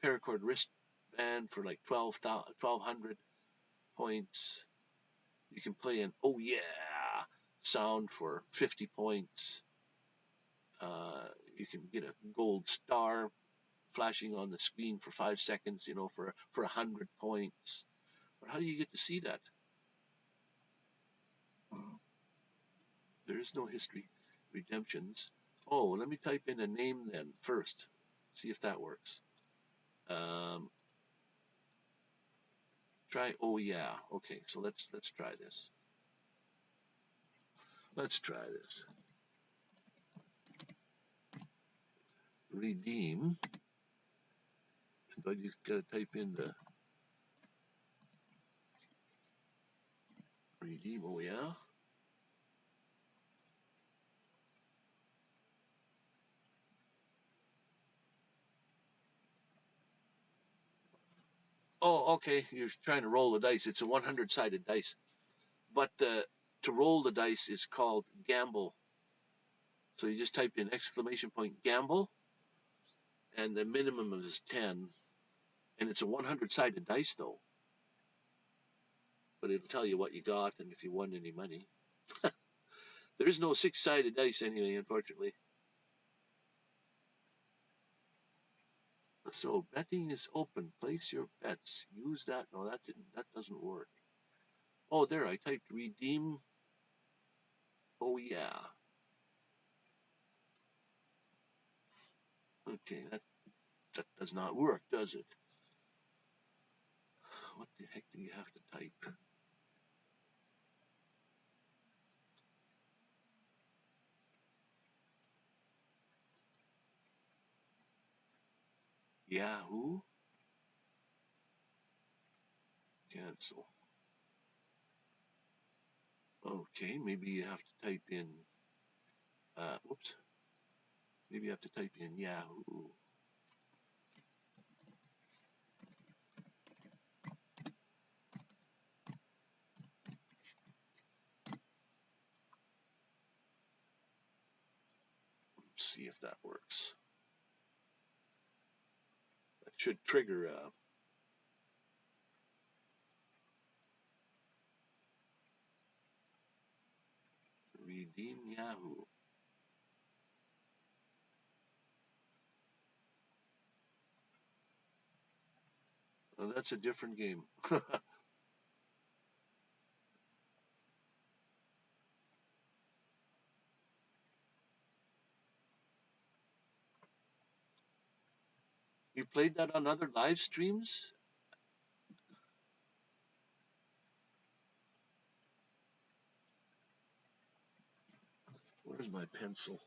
S1: paracord wristband for like 1,200 points. You can play an oh yeah sound for 50 points. You can get a gold star flashing on the screen for 5 seconds, for 100 points. But how do you get to see that? There is no history. Redemptions. Oh, let me type in a name then first. See if that works. Um, try. Oh yeah. Okay. So let's try this. Let's try this. Redeem. But you gotta type in the redeem. Oh yeah. Oh, okay. You're trying to roll the dice. It's a 100-sided dice, but to roll the dice is called gamble. So you just type in exclamation point gamble, and the minimum is 10, and it's a 100-sided dice though. But it'll tell you what you got and if you won any money. There is no 6-sided dice anyway, unfortunately. So betting is open. Place your bets. Use that. No, that didn't. That doesn't work. Oh, there. I typed redeem. Oh yeah. Okay, that does not work, does it? What the heck do you have to type? Yahoo. Cancel. Okay, maybe you have to type in. Whoops. Maybe you have to type in Yahoo. See if that works. That should trigger redeem Yahoo. Oh, that's a different game. You played that on other live streams? Where's my pencil?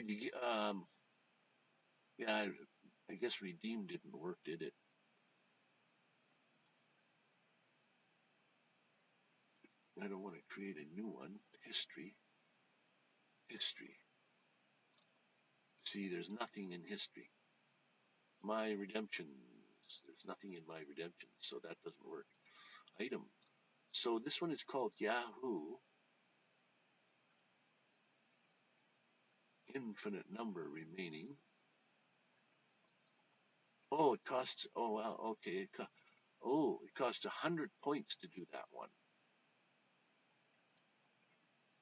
S1: Did you? Yeah, I guess redeem didn't work, did it? I don't want to create a new one. History. History. See, there's nothing in history. My redemptions. There's nothing in my redemptions, so that doesn't work. Item. So this one is called Yahoo. Infinite number remaining. Oh, it costs. Oh wow. Okay. It costs 100 points to do that one.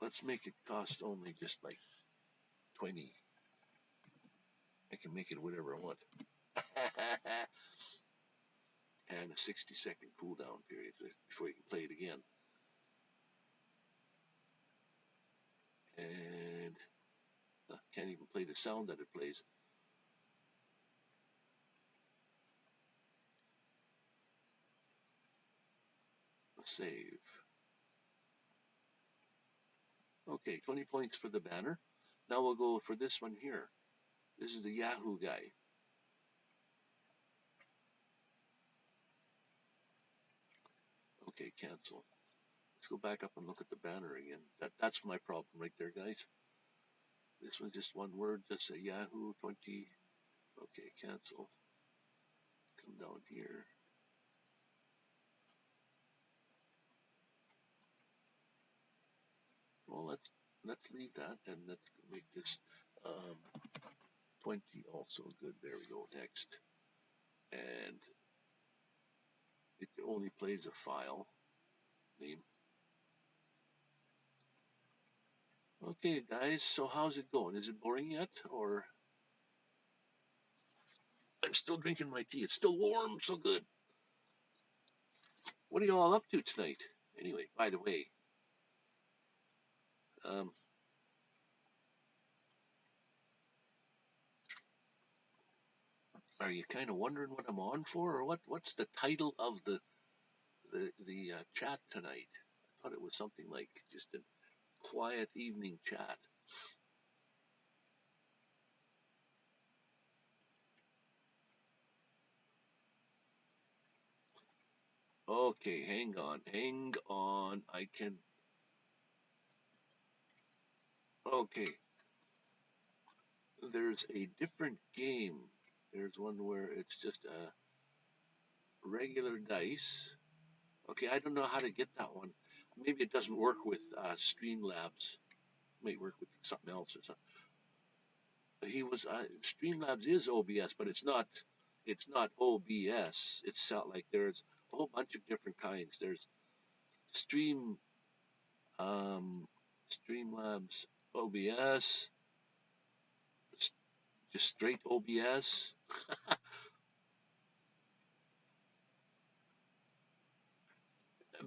S1: Let's make it cost only just like 20. I can make it whatever I want. And a 60-second cooldown period before you can play it again. And can't even play the sound that it plays. Save. Okay, 20 points for the banner. Now we'll go for this one here. This is the Yahoo guy. Okay, cancel. Let's go back up and look at the banner again. That's my problem right there, guys. This one's just one word. Just say Yahoo 20. Okay, cancel. Come down here. Well, let's leave that and let's make this 20 also good. There we go. Next, and it only plays a file name. Okay, guys. So how's it going? Is it boring yet, or? I'm still drinking my tea. It's still warm, so good. What are you all up to tonight? Anyway, by the way, um, are you kind of wondering what I'm on for, or what's the title of the chat tonight? I thought it was something like just a quiet evening chat. Okay, hang on. I can. Okay, there's a different game. There's one where it's just a regular dice. Okay, I don't know how to get that one. Maybe it doesn't work with Streamlabs. It may work with something else or something. He was Streamlabs is OBS, but it's not. It's not OBS. It's like there's a whole bunch of different kinds. There's Stream, um, Streamlabs OBS, just straight OBS.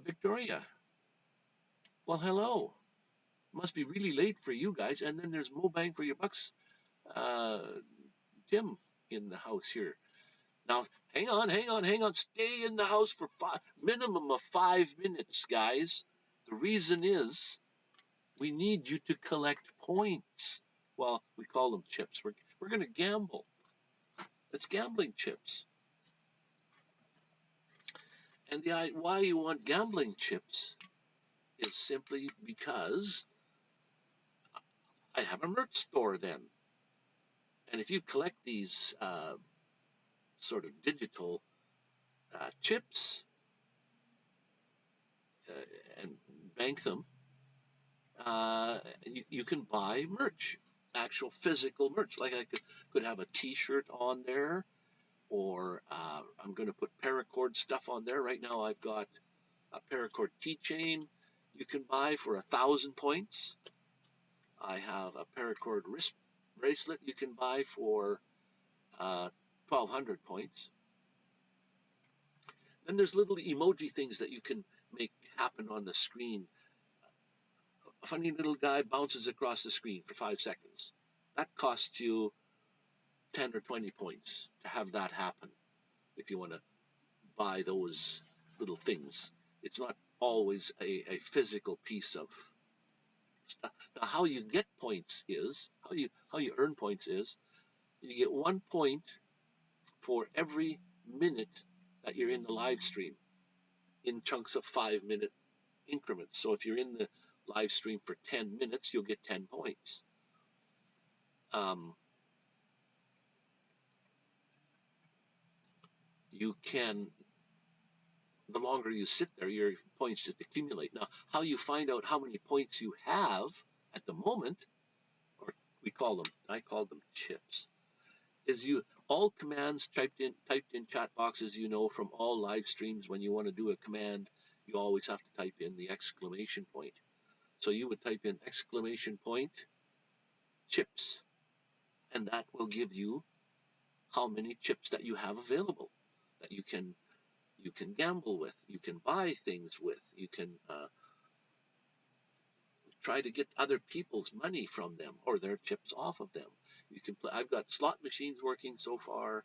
S1: Victoria, well, hello. Must be really late for you guys. And then there's Mo Bang for your bucks, uh, Tim in the house here. Now, hang on. Stay in the house for minimum of 5 minutes, guys. The reason is we need you to collect points. Well, we call them chips. We're going to gamble. It's gambling chips. And why you want gambling chips is simply because I have a merch store then. And if you collect these sort of digital chips and bank them, you can buy merch, actual physical merch. Like I could have a T-shirt on there, or I'm going to put paracord stuff on there. Right now I've got a paracord keychain you can buy for 1,000 points. I have a paracord wrist bracelet you can buy for 1,200 points. Then there's little emoji things that you can make happen on the screen. A funny little guy bounces across the screen for 5 seconds. That costs you 10 or 20 points to have that happen if you want to buy those little things. It's not always a physical piece of stuff. Now, how you get points is how you earn points is you get 1 point for every minute that you're in the live stream in chunks of 5-minute increments. So if you're in the live stream for 10 minutes, you'll get 10 points. You can, the longer you sit there, your points just accumulate. Now, how you find out how many points you have at the moment, or I call them chips, is all commands typed in chat boxes, from all live streams. When you want to do a command, you always have to type in the exclamation point. So you would type in exclamation point chips, and that will give you how many chips that you have available that you can gamble with, you can buy things with, you can try to get other people's money from them or their chips off of them. You can play. I've got slot machines working so far,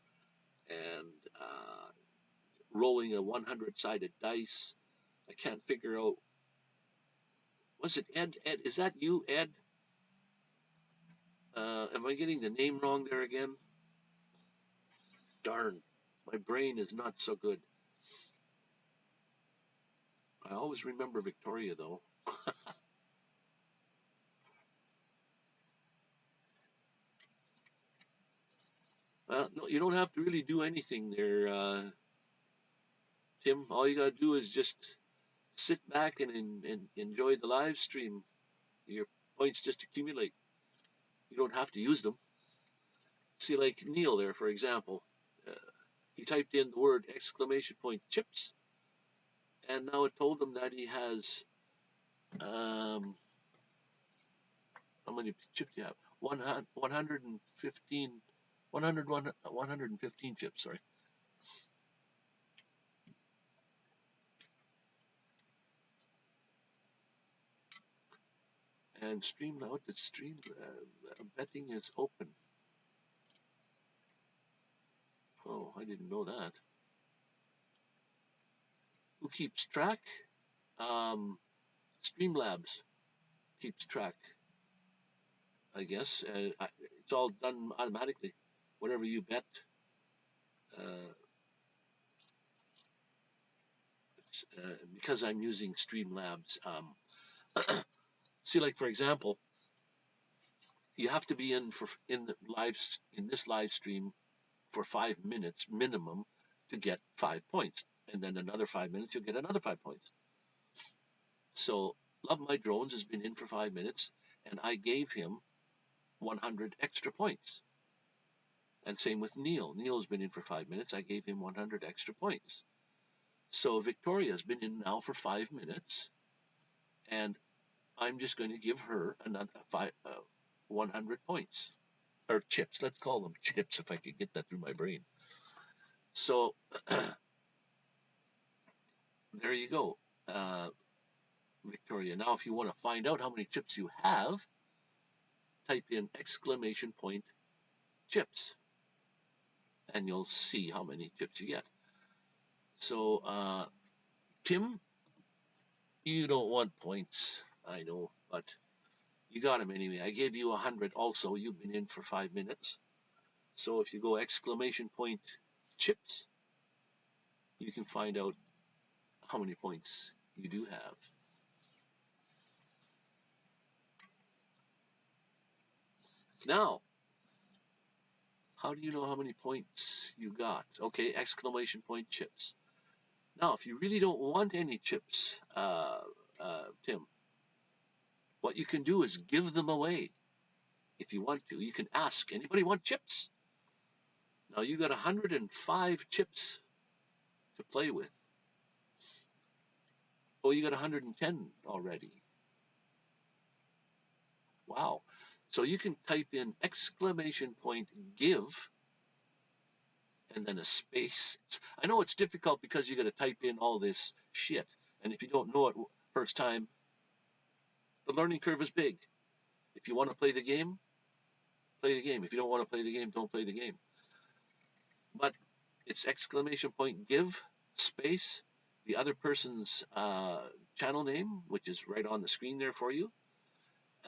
S1: and rolling a 100-sided dice. I can't figure out. Was it Ed? Ed, is that you, Ed? Am I getting the name wrong there again? Darn, my brain is not so good. I always remember Victoria, though. No, you don't have to really do anything there, Tim. All you got to do is just sit back and enjoy the live stream. Your points just accumulate. You don't have to use them. See, like Neil there, for example. He typed in the word exclamation point chips, and now it told him that he has, how many chips do you have? 115, 115 chips, sorry. And stream now, what did stream, betting is open. Oh, I didn't know that. Who keeps track? Streamlabs keeps track, I guess. It's all done automatically. Whatever you bet, because I'm using Streamlabs. See, like for example, you have to be in this live stream for 5 minutes minimum to get 5 points, and then another 5 minutes you'll get another 5 points. So Love My Drones has been in for 5 minutes, and I gave him 100 extra points. And same with Neil. Neil's been in for 5 minutes. I gave him 100 extra points. So Victoria's been in now for 5 minutes, and I'm just going to give her another 100 points. Or chips. Let's call them chips if I could get that through my brain. So there you go, Victoria. Now, if you want to find out how many chips you have, type in exclamation point chips, and you'll see how many chips you get. So, Tim, you don't want points, I know, but you got them anyway. I gave you 100 also. You've been in for 5 minutes. So if you go exclamation point chips, you can find out how many points you do have. Now, how do you know how many points you got? Okay, exclamation point chips. Now, if you really don't want any chips, Tim, what you can do is give them away. If you want to, you can ask, anybody want chips? Now you got 105 chips to play with. Oh, you got 110 already. Wow. So you can type in exclamation point give and then a space. I know it's difficult because you got to type in all this shit. And if you don't know it first time, the learning curve is big. If you want to play the game, play the game. If you don't want to play the game, don't play the game. But it's exclamation point give space, the other person's channel name, which is right on the screen there for you,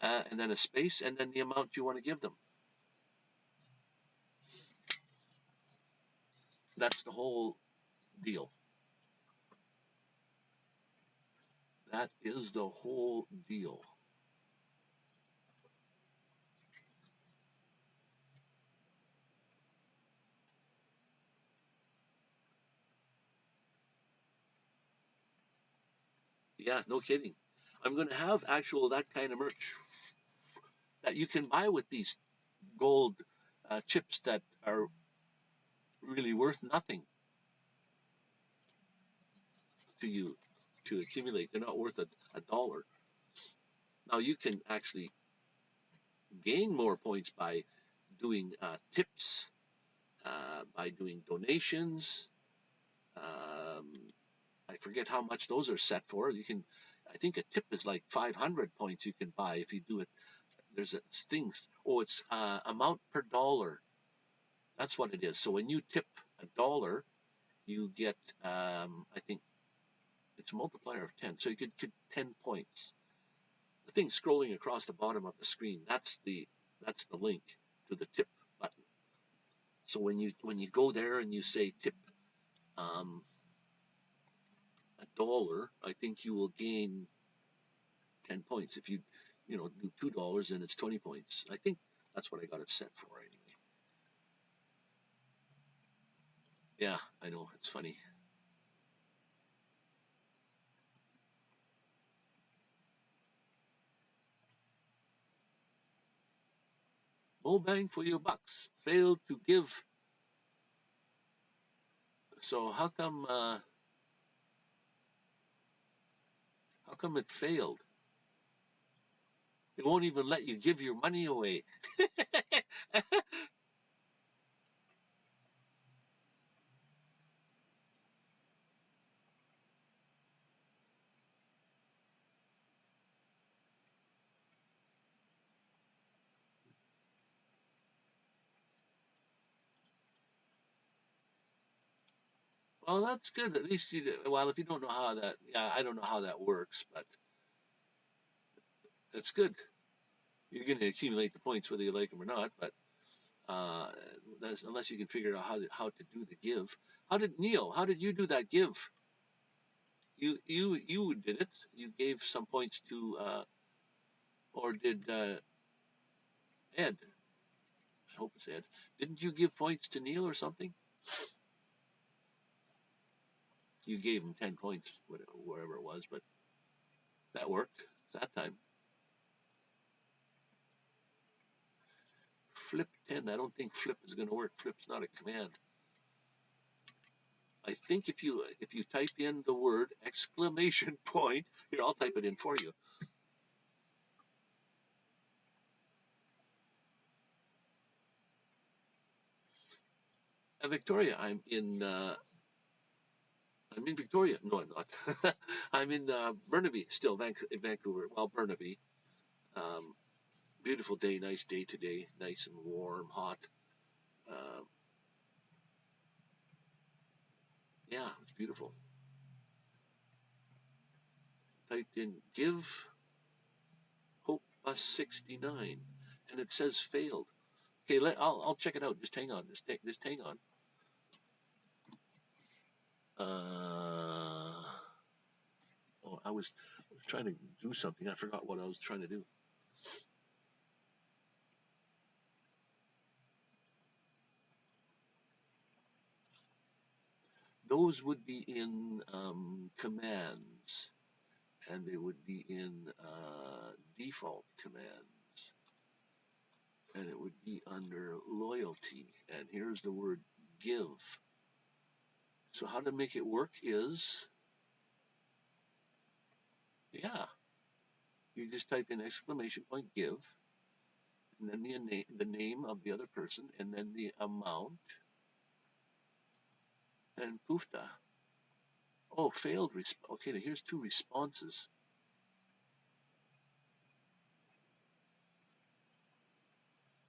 S1: and then a space, and then the amount you want to give them. That's the whole deal. That is the whole deal. Yeah, no kidding. I'm going to have actual that kind of merch that you can buy with these gold chips that are really worth nothing to you to accumulate. They're not worth a dollar. Now you can actually gain more points by doing tips, by doing donations. Um, I forget how much those are set for. You can, I think a tip is like 500 points you can buy if you do it. There's a things. Oh, it's amount per dollar. That's what it is. So when you tip $1, you get, I think it's a multiplier of 10. So you could 10 points. The thing scrolling across the bottom of the screen, that's the link to the tip button. So when you go there and you say tip $1, I think you will gain 10 points. If you do $2, then it's 20 points. I think that's what I got it set for anyway. Yeah, I know, it's funny. No bang for your bucks. Failed to give. So how come it failed? It won't even let you give your money away. Well, that's good. At least well, if you don't know how that, yeah, I don't know how that works, but that's good. You're going to accumulate the points whether you like them or not, but uh, unless you can figure out how to do the give. How did you do that give? You did it. You gave some points to, or did Ed? I hope it's Ed. Didn't you give points to Neil or something? You gave him 10 points, wherever it was, but that worked that time. Flip 10. I don't think flip is going to work. Flip's not a command. I think if you type in the word exclamation point, here, I'll type it in for you. Victoria, I'm in Victoria. No, I'm not. I'm in Burnaby, still Vancouver. Well, Burnaby. Um, Beautiful day, nice day today, nice and warm, hot. Uh, yeah, it's beautiful. Typed in give hope bus 69, and it says failed. Okay, I'll check it out. Just hang on. Just hang on. Oh, I was trying to do something. I forgot what I was trying to do. Those would be in commands, and they would be in default commands, and it would be under loyalty. And here's the word give. So how to make it work is, yeah, you just type in exclamation point give, and then the name of the other person, and then the amount, and poofta. Oh, failed. Okay, here's two responses.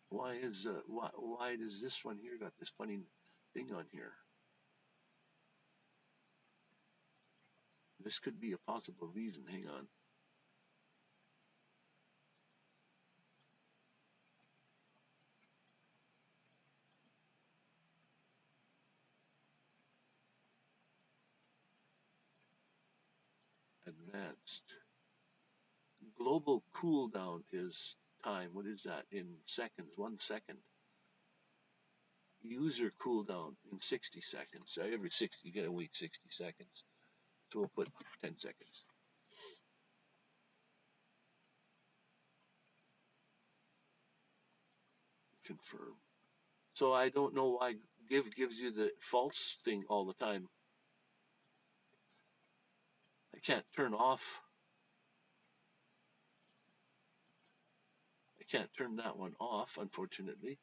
S1: Why does this one here got this funny thing on here? This could be a possible reason. Hang on. Global cooldown is time. What is that in seconds? 1 second. User cooldown in 60 seconds. So every 60, you get a wait 60 seconds. So we'll put 10 seconds. Confirm. So I don't know why give gives you the false thing all the time. I can't turn off. I can't turn that one off, unfortunately.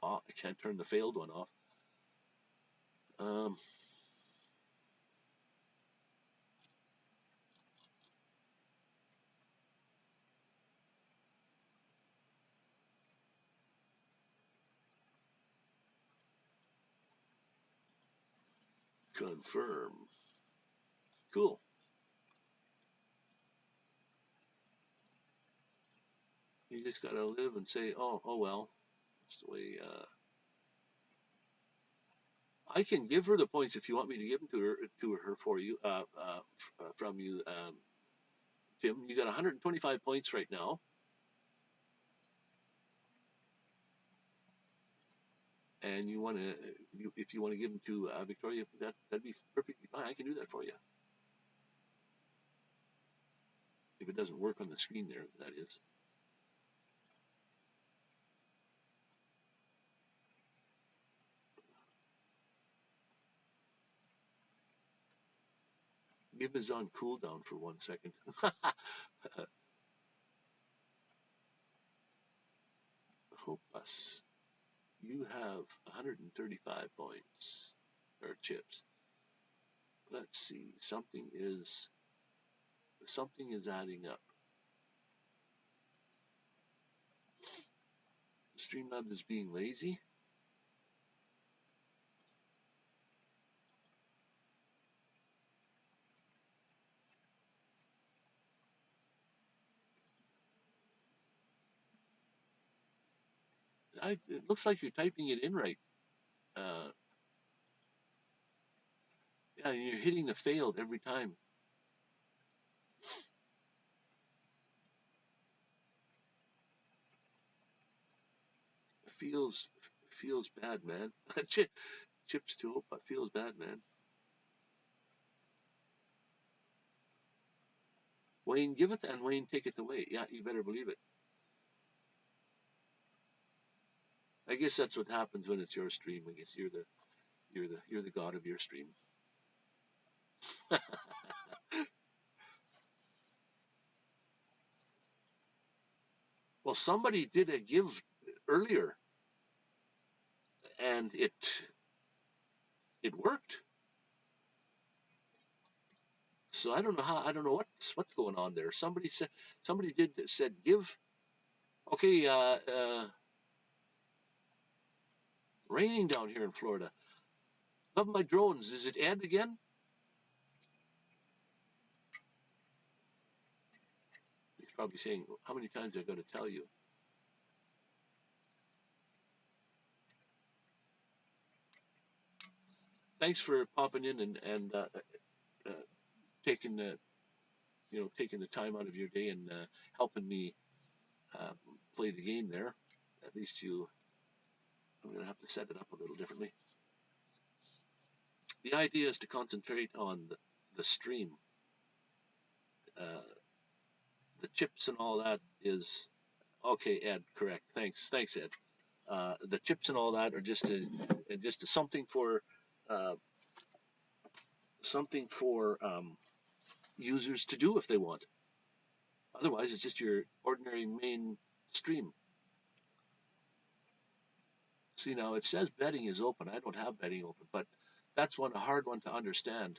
S1: I can't turn the failed one off. Confirm. Cool. You just gotta live and say, oh well. That's the way. I can give her the points if you want me to give them to her for you. From you, Tim. You got 125 points right now. And you want to, if you want to give them to Victoria, that'd be perfectly fine. I can do that for you. If it doesn't work on the screen there, that is. Give is on cooldown for 1 second. Hopeless. You have 135 points, or chips. Let's see. Something is adding up. Streamlabs is being lazy. It looks like you're typing it in right. Yeah, you're hitting the failed every time. Feels bad, man. Chips too, but feels bad, man. Wayne giveth and Wayne taketh away. Yeah, you better believe it. I guess that's what happens when it's your stream. I guess you're the god of your stream. Well, somebody did a give earlier, and it worked. So I don't know what's going on there. Somebody said give. Okay, raining down here in Florida. Love my drones. Is it Ed again? He's probably saying, how many times I got to tell you? Thanks for popping in and taking the taking the time out of your day and helping me uh, play the game there. At least I'm going to have to set it up a little differently. The idea is to concentrate on the stream. The chips and all that is okay, Ed. Correct. Thanks, Ed. The chips and all that are just something for uh, users to do if they want. Otherwise, it's just your ordinary main stream. See, now it says betting is open. I don't have betting open, but that's a hard one to understand.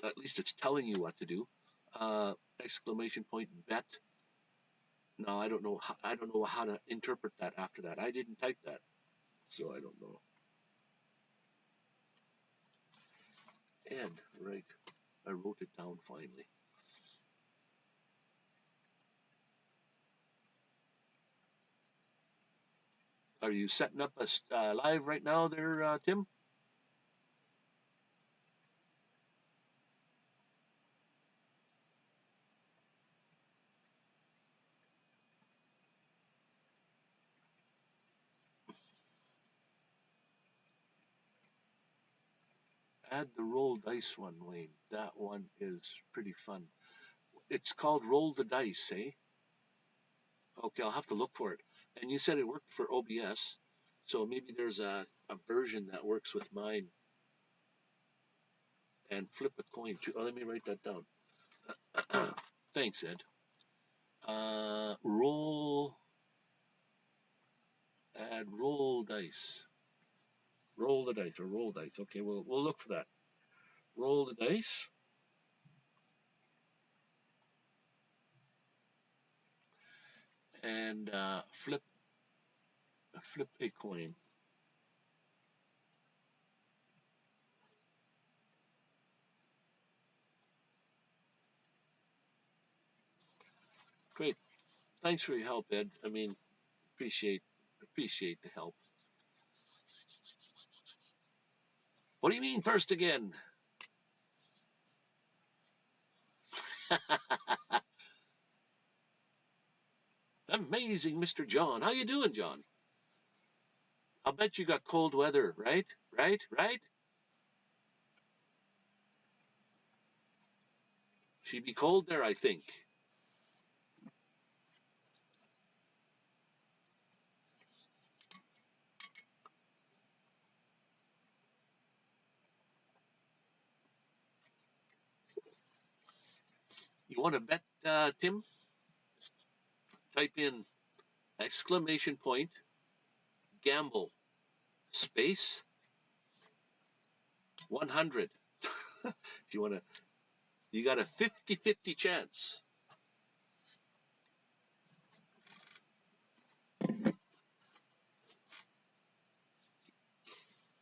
S1: At least it's telling you what to do. Exclamation point bet. No, I don't know. I don't know how to interpret that after that. I didn't type that, so I don't know. Ed, right? I wrote it down finally. Are you setting up a live right now there, Tim? Add the roll dice one, Wayne. That one is pretty fun. It's called Roll the Dice, eh? Okay, I'll have to look for it. And you said it worked for OBS, so maybe there's a version that works with mine. And flip a coin too. Oh, let me write that down. Thanks, Ed. Roll. Add roll dice. Roll the dice or roll dice. Okay, we'll look for that. Roll the dice. And flip a coin. Great. Thanks for your help, Ed. I mean, appreciate the help. What do you mean first again? Amazing, Mr. John. How you doing, John? I'll bet you got cold weather, right? Right? She'd be cold there, I think. You want to bet, Tim? Type in exclamation point, gamble, space, 100. If you want to, you got a 50-50 chance.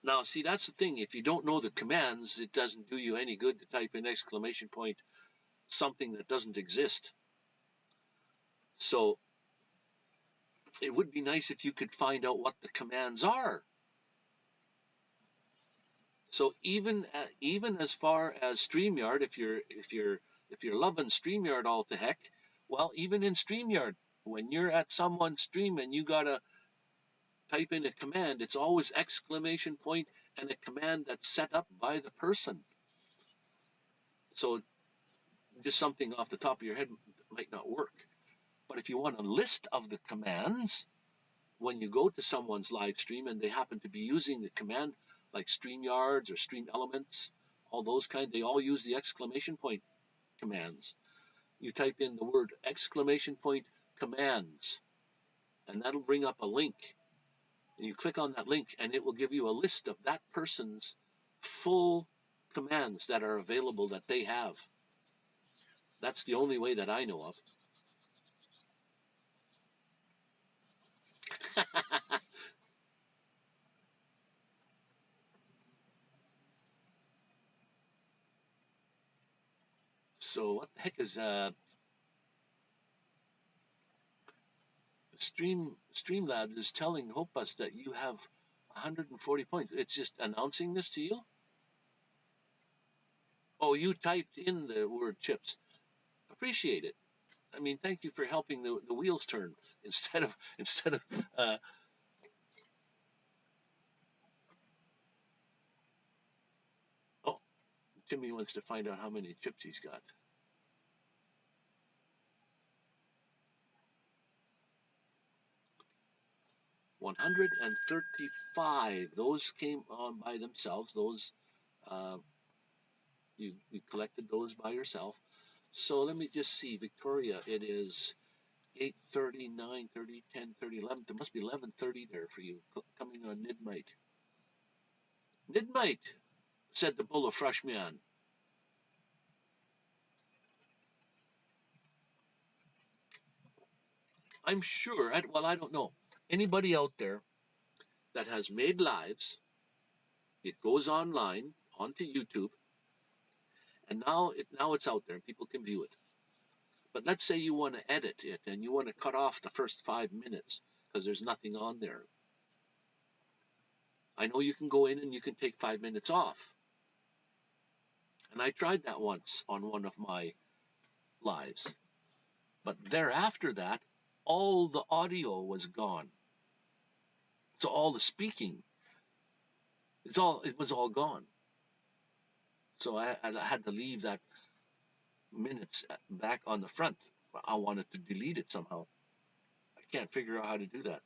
S1: Now, see, that's the thing. If you don't know the commands, it doesn't do you any good to type in exclamation point something that doesn't exist. So it would be nice if you could find out what the commands are. So even as far as StreamYard, if you're loving StreamYard all to heck, well, even in StreamYard, when you're at someone's stream and you gotta type in a command, it's always exclamation point and a command that's set up by the person. So just something off the top of your head might not work. But if you want a list of the commands, when you go to someone's live stream and they happen to be using the command like StreamYards or Stream Elements, all those kind, they all use the exclamation point commands. You type in the word exclamation point commands, and that'll bring up a link. And you click on that link, and it will give you a list of that person's full commands that are available that they have. That's the only way that I know of. So what the heck is Streamlabs is telling Hopus that you have 140 points. It's just announcing this to you. Oh, you typed in the word chips. Appreciate it. I mean, thank you for helping the wheels turn instead of oh, Timmy wants to find out how many chips he's got. 135. Those came on by themselves. Those you collected those by yourself. So let me just see, Victoria. It is 8:30, 9:30, 10:30, 11. There must be 11:30 there for you coming on midnight. Midnight, said the bull of Freshman. I'm sure. Well, I don't know. Anybody out there that has made lives, it goes online onto YouTube, and now it's out there and people can view it. But let's say you want to edit it and you want to cut off the first 5 minutes because there's nothing on there. I know you can go in and you can take 5 minutes off. And I tried that once on one of my lives. But thereafter that, all the audio was gone. So all the speaking, it was all gone. So I had to leave that minutes back on the front. I wanted to delete it somehow. I can't figure out how to do that.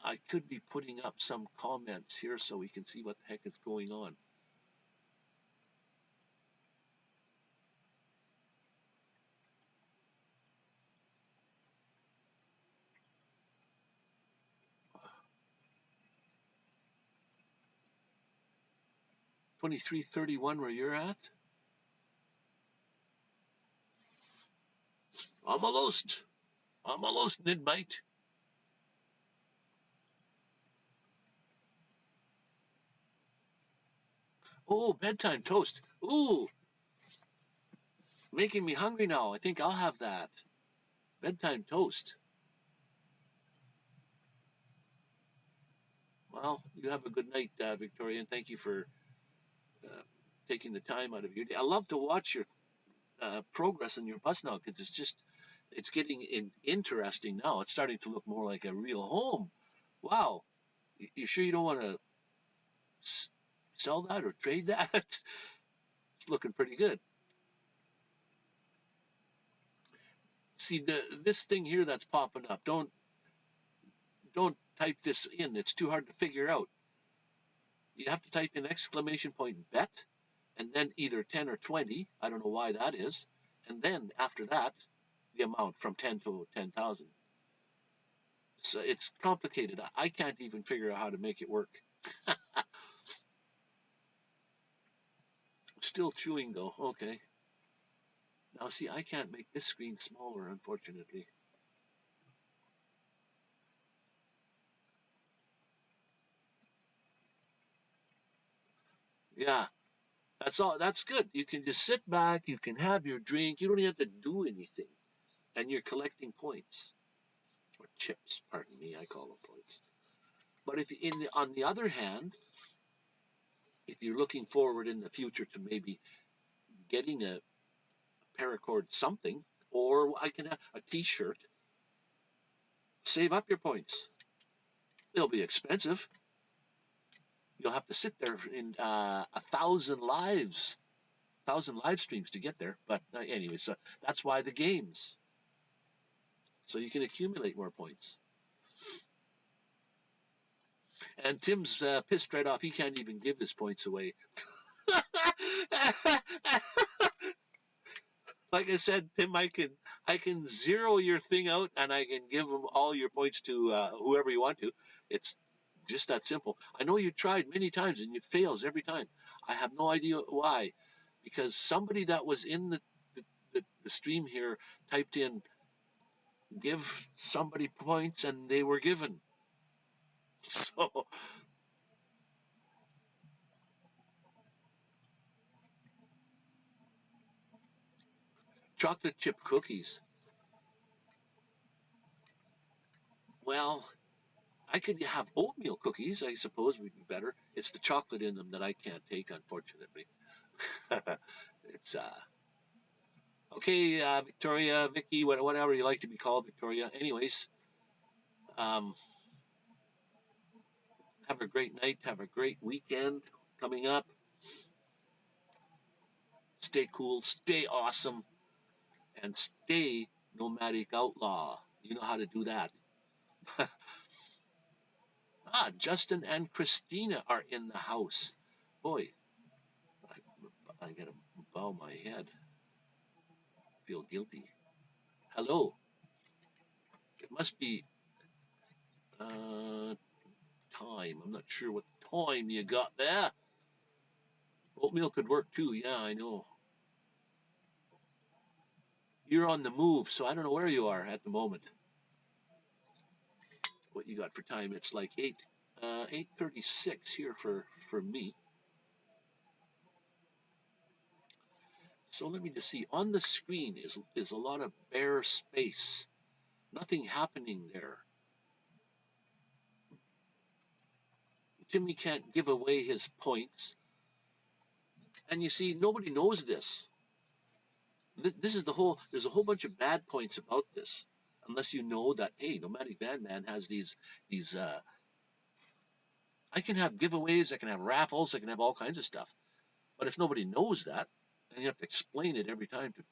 S1: I could be putting up some comments here so we can see what the heck is going on. $23.31 where you're at? Almost. Almost midnight. Oh, bedtime toast. Ooh, making me hungry now. I think I'll have that. Bedtime toast. Well, you have a good night, Victoria, and thank you for uh, taking the time out of your day. I love to watch your progress in your bus now because it's getting interesting now. It's starting to look more like a real home. Wow. You sure you don't want to sell that or trade that? It's looking pretty good. See this thing here that's popping up. Don't type this in. It's too hard to figure out. You have to type in exclamation point bet and then either 10 or 20. I don't know why that is. And then after that, the amount from 10 to 10,000. So it's complicated. I can't even figure out how to make it work. Still chewing though. Okay. Now see, I can't make this screen smaller, unfortunately. Yeah, that's all. That's good. You can just sit back. You can have your drink. You don't even have to do anything, and you're collecting points or chips. Pardon me, I call them points. But if on the other hand, if you're looking forward in the future to maybe getting a paracord something, or I can have a T-shirt, save up your points. They'll be expensive. You'll have to sit there in 1,000 live streams to get there. But anyway, so that's why the games, so you can accumulate more points. And Tim's pissed right off. He can't even give his points away. Like I said, Tim, I can zero your thing out, and I can give them all your points to whoever you want to. It's just that simple. I know you tried many times, and it fails every time. I have no idea why, because somebody that was in the stream here typed in "give somebody points," and they were given. So chocolate chip cookies. Well, I could have oatmeal cookies, I suppose would be better. It's the chocolate in them that I can't take, unfortunately. It's okay, Victoria, Vicky, whatever you like to be called, Victoria. Anyways, um, have a great night. Have a great weekend coming up. Stay cool, stay awesome, and stay nomadic outlaw. You know how to do that. Justin and Christina are in the house. Boy, I gotta bow my head. Feel guilty. Hello. It must be uh, time. I'm not sure what time you got there. Oatmeal could work too. Yeah, I know. You're on the move, so I don't know where you are at the moment. What you got for time? It's like 8:36 here for me. So let me just see. On the screen is a lot of bare space. Nothing happening there. Timmy can't give away his points. And you see, nobody knows this. This is the whole. There's a whole bunch of bad points about this, unless you know that hey, Nomadic Vanman has these. I can have giveaways, I can have raffles, I can have all kinds of stuff. But if nobody knows that, and you have to explain it every time to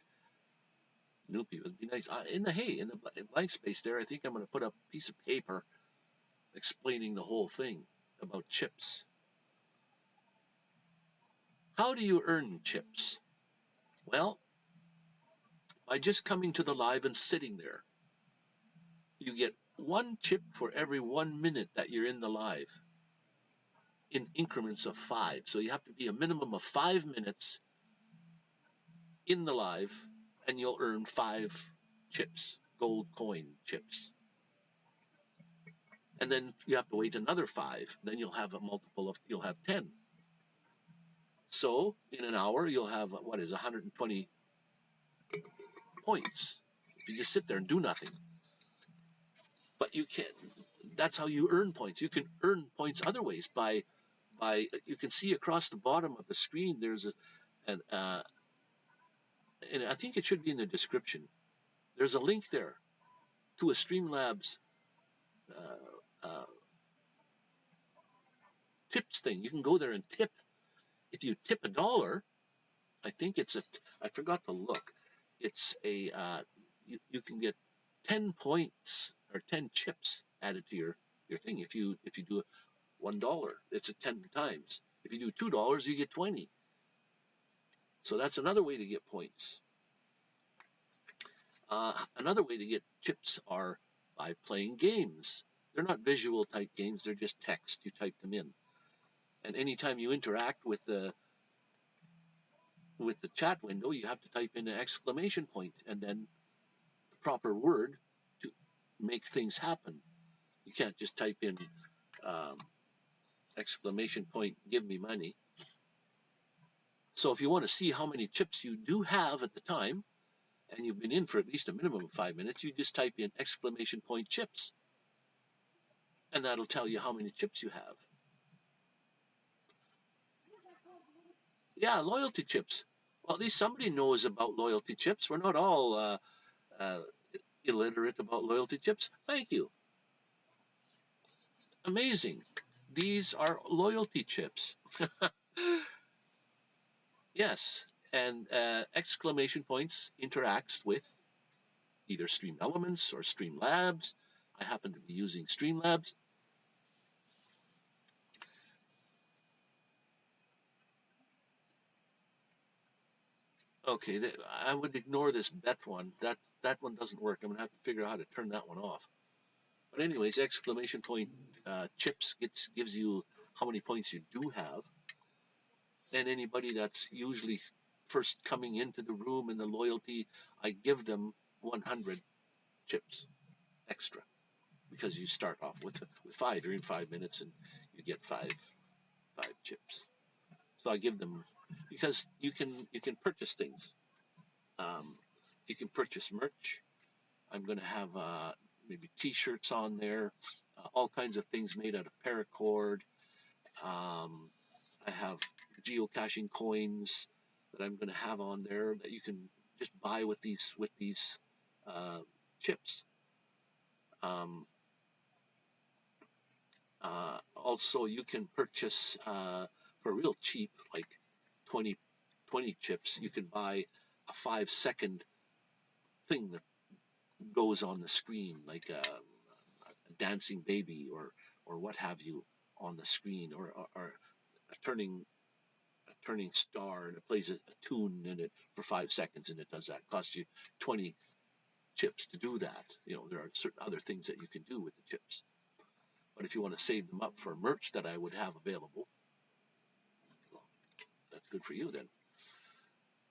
S1: new people, it'd be nice. In the blank space there, I think I'm going to put a piece of paper explaining the whole thing about chips. How do you earn chips? Well, by just coming to the live and sitting there. You get 1 chip for every 1 minute that you're in the live in increments of 5. So you have to be a minimum of 5 minutes in the live, and you'll earn 5 chips, gold coin chips. And then you have to wait another 5. Then you'll have you'll have 10. So in an hour, you'll have, 120 points. If you just sit there and do nothing. But you can't, that's how you earn points. You can earn points other ways by you can see across the bottom of the screen, there's and I think it should be in the description. There's a link there to a Streamlabs tips thing. You can go there and tip. If you tip $1, I think I forgot to look. It's you can get 10 points or 10 chips added to your thing. If you do $1, it's 10 times. If you do $2, you get 20. So that's another way to get points. Another way to get chips are by playing games. They're not visual type games, they're just text. You type them in. And anytime you interact with the chat window, you have to type in an exclamation point and then the proper word to make things happen. You can't just type in exclamation point, give me money. So if you want to see how many chips you do have at the time, and you've been in for at least a minimum of 5 minutes, you just type in exclamation point chips. And that'll tell you how many chips you have. Yeah, loyalty chips. Well, at least somebody knows about loyalty chips. We're not all illiterate about loyalty chips. Thank you. Amazing. These are loyalty chips. Yes, and exclamation points interacts with either Stream Elements or Streamlabs. I happen to be using Streamlabs. Okay, I would ignore this bet one. That one doesn't work. I'm gonna have to figure out how to turn that one off. But anyways, exclamation point chips gives you how many points you do have. And anybody that's usually first coming into the room in the loyalty, I give them 100 chips extra because you start off with 5. You're in 5 minutes and you get 5 chips. So I give them because you can purchase things. You can purchase merch. I'm going to have maybe T-shirts on there, all kinds of things made out of paracord. I have geocaching coins that I'm going to have on there that you can just buy with these chips. Also, you can purchase for real cheap, like 20 chips. You can buy a 5-second thing that goes on the screen, like a dancing baby or what have you on the screen, or a turning star, and it plays a tune in it for 5 seconds, and it does that. It costs you 20 chips to do that. There are certain other things that you can do with the chips. But if you want to save them up for merch that I would have available, well, that's good for you then.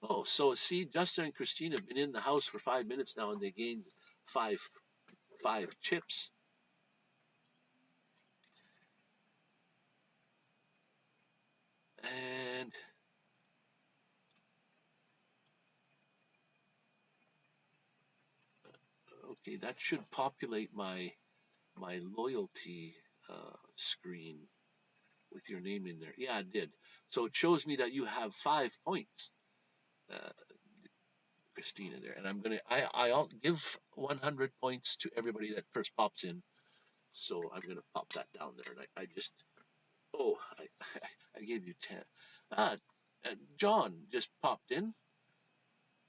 S1: Oh, so see, Justin and Christine have been in the house for 5 minutes now, and they gained 5 chips. And okay, that should populate my loyalty screen with your name in there. Yeah, it did. So it shows me that you have 5 points, Christina, there. And I'll give 100 points to everybody that first pops in. So I'm gonna pop that down there, and I just Oh, I gave you 10. Ah, John just popped in.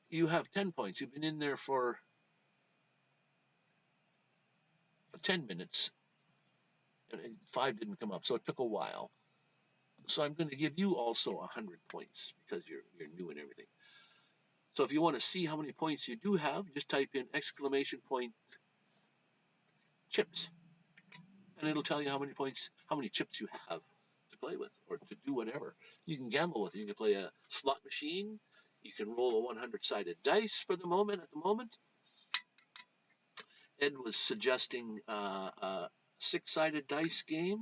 S1: You have 10 points. You've been in there for 10 minutes. And 5 didn't come up, so it took a while. So I'm going to give you also 100 points because you're new and everything. So if you want to see how many points you do have, just type in exclamation point chips, and it'll tell you how many points, how many chips you have to play with or to do whatever. You can gamble with it. You can play a slot machine. You can roll a 100-sided dice for the moment. At the moment, Ed was suggesting a 6-sided dice game.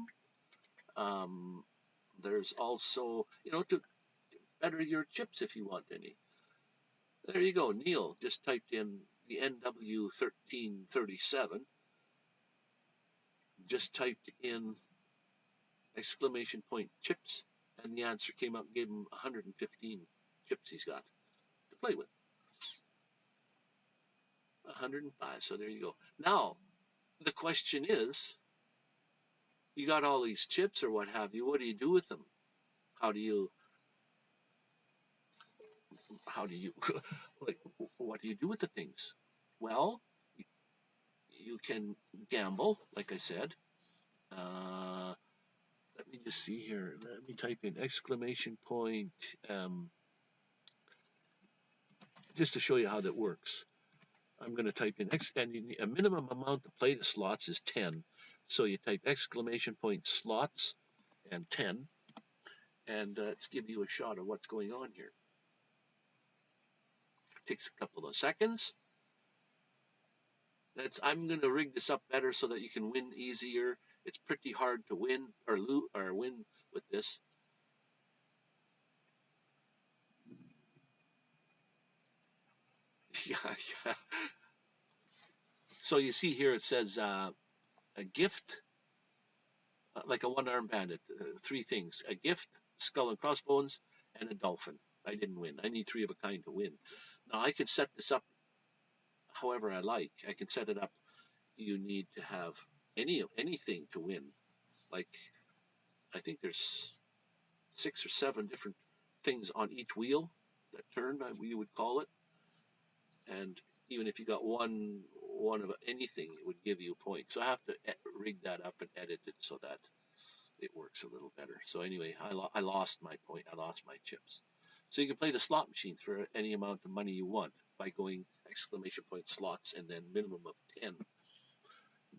S1: There's also, to better your chips if you want any. There you go. Neil just typed in the NW1337. Just typed in exclamation point chips, and the answer came up, gave him 115 chips he's got to play with. 105. So there you go. Now, the question is, you got all these chips or what have you. What do you do with them? How do you like, what do you do with the things? Well, you can gamble, like I said. Let me just see here. Let me type in exclamation point, just to show you how that works. I'm going to type in and a minimum amount to play the slots is 10. So you type exclamation point slots and 10, and let's give you a shot of what's going on here. It takes a couple of seconds. I'm going to rig this up better so that you can win easier. It's pretty hard to win or win with this. Yeah. So you see here it says a gift, like a one-armed bandit. 3 things: a gift, skull and crossbones, and a dolphin. I didn't win. I need 3 of a kind to win. Now I can set this up however I like. I can set it up. You need to have anything to win. Like, I think there's 6 or 7 different things on each wheel that turn, we would call it. And even if you got one of anything, it would give you a point. So I have to rig that up and edit it so that it works a little better. So anyway, I lost my point. I lost my chips. So you can play the slot machine for any amount of money you want by going exclamation point slots and then minimum of 10.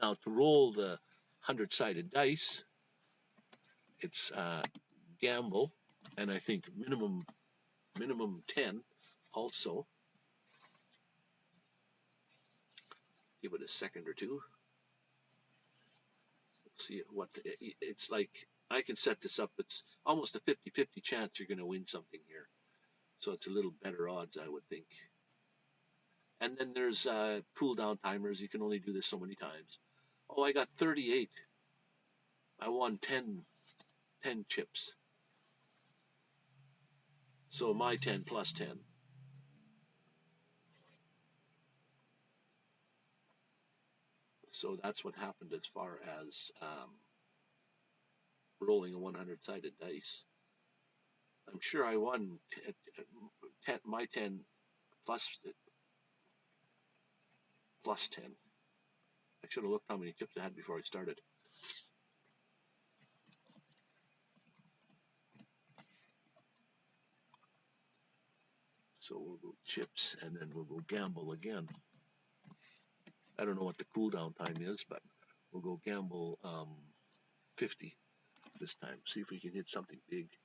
S1: Now to roll the 100-sided dice, it's gamble, and I think minimum 10 also. Give it a second or two. See what it's like. I can set this up. It's almost a 50-50 chance you're going to win something here. So it's a little better odds, I would think. And then there's cooldown timers. You can only do this so many times. Oh, I got 38. I won 10 chips. So my 10 plus 10. So that's what happened as far as rolling a 100-sided dice. I'm sure I won my 10 plus 10. I should have looked how many chips I had before I started. So we'll go chips, and then we'll go gamble again. I don't know what the cooldown time is, but we'll go gamble 50 this time. See if we can hit something big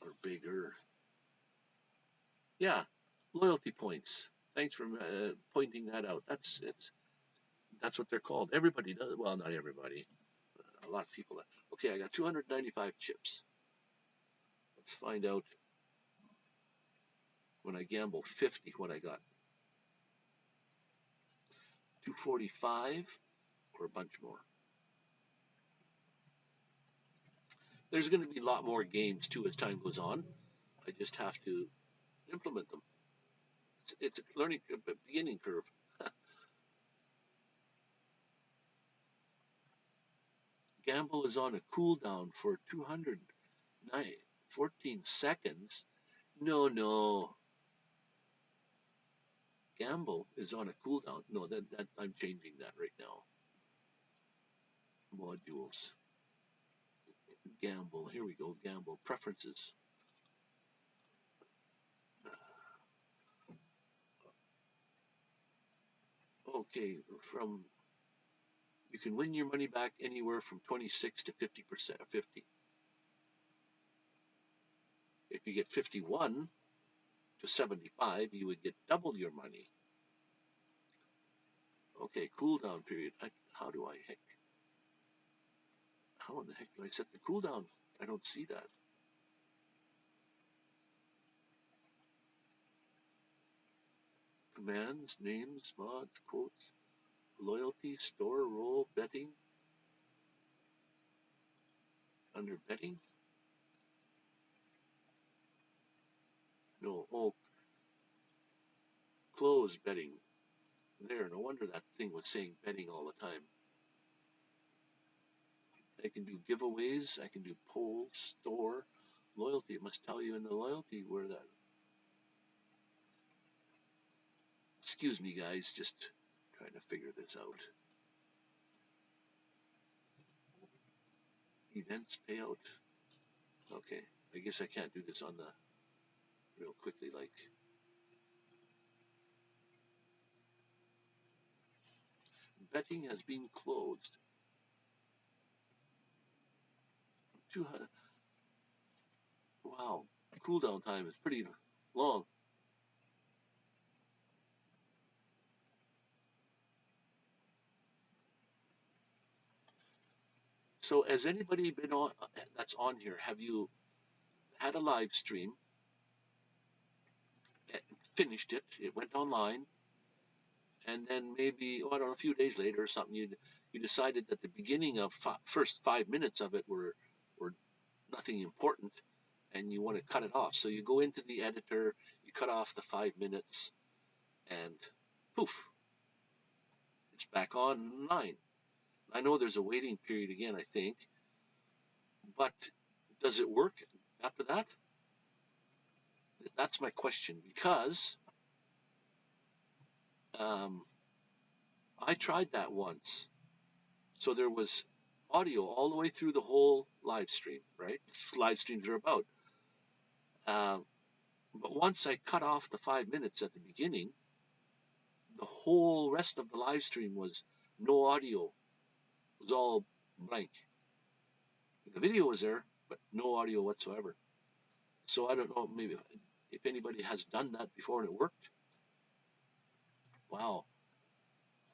S1: or bigger. Yeah, loyalty points. Thanks for pointing that out. That's what they're called. Everybody does. Well, not everybody. A lot of people. Okay, I got 295 chips. Let's find out when I gamble 50 what I got. 245 or a bunch more. There's going to be a lot more games too as time goes on. I just have to implement them. It's a learning beginning curve. Gamble is on a cooldown for 214 seconds. No. Gamble is on a cooldown. No, that I'm changing that right now. Modules. Gamble. Here we go. Gamble. Preferences. Okay, you can win your money back anywhere from 26 to 50%. 50. If you get 51 to 75, you would get double your money. Okay, cooldown period. How in the heck do I set the cooldown? I don't see that. Commands, names, mods, quotes, loyalty, store, role, betting. Under betting? No. Oh, close betting. There, no wonder that thing was saying betting all the time. I can do giveaways, I can do polls, store, loyalty. It must tell you in the loyalty where that. Excuse me, guys, just trying to figure this out. Events, payout. Okay, I guess I can't do this on the real quickly like. Betting has been closed. 200. Wow, cooldown time is pretty long. So has anybody been on that's on here? Have you had a live stream, finished it, it went online, and then maybe, I don't know, a few days later or something, you decided that the beginning of first 5 minutes of it were nothing important, and you want to cut it off. So you go into the editor, you cut off the 5 minutes, and poof, it's back online. I know there's a waiting period again, I think, but does it work after that? That's my question, because I tried that once. So there was audio all the way through the whole live stream, right? Live streams are about. But once I cut off the 5 minutes at the beginning, the whole rest of the live stream was no audio. It was all blank. The video was there, but no audio whatsoever. So I don't know, maybe if anybody has done that before and it worked. Wow.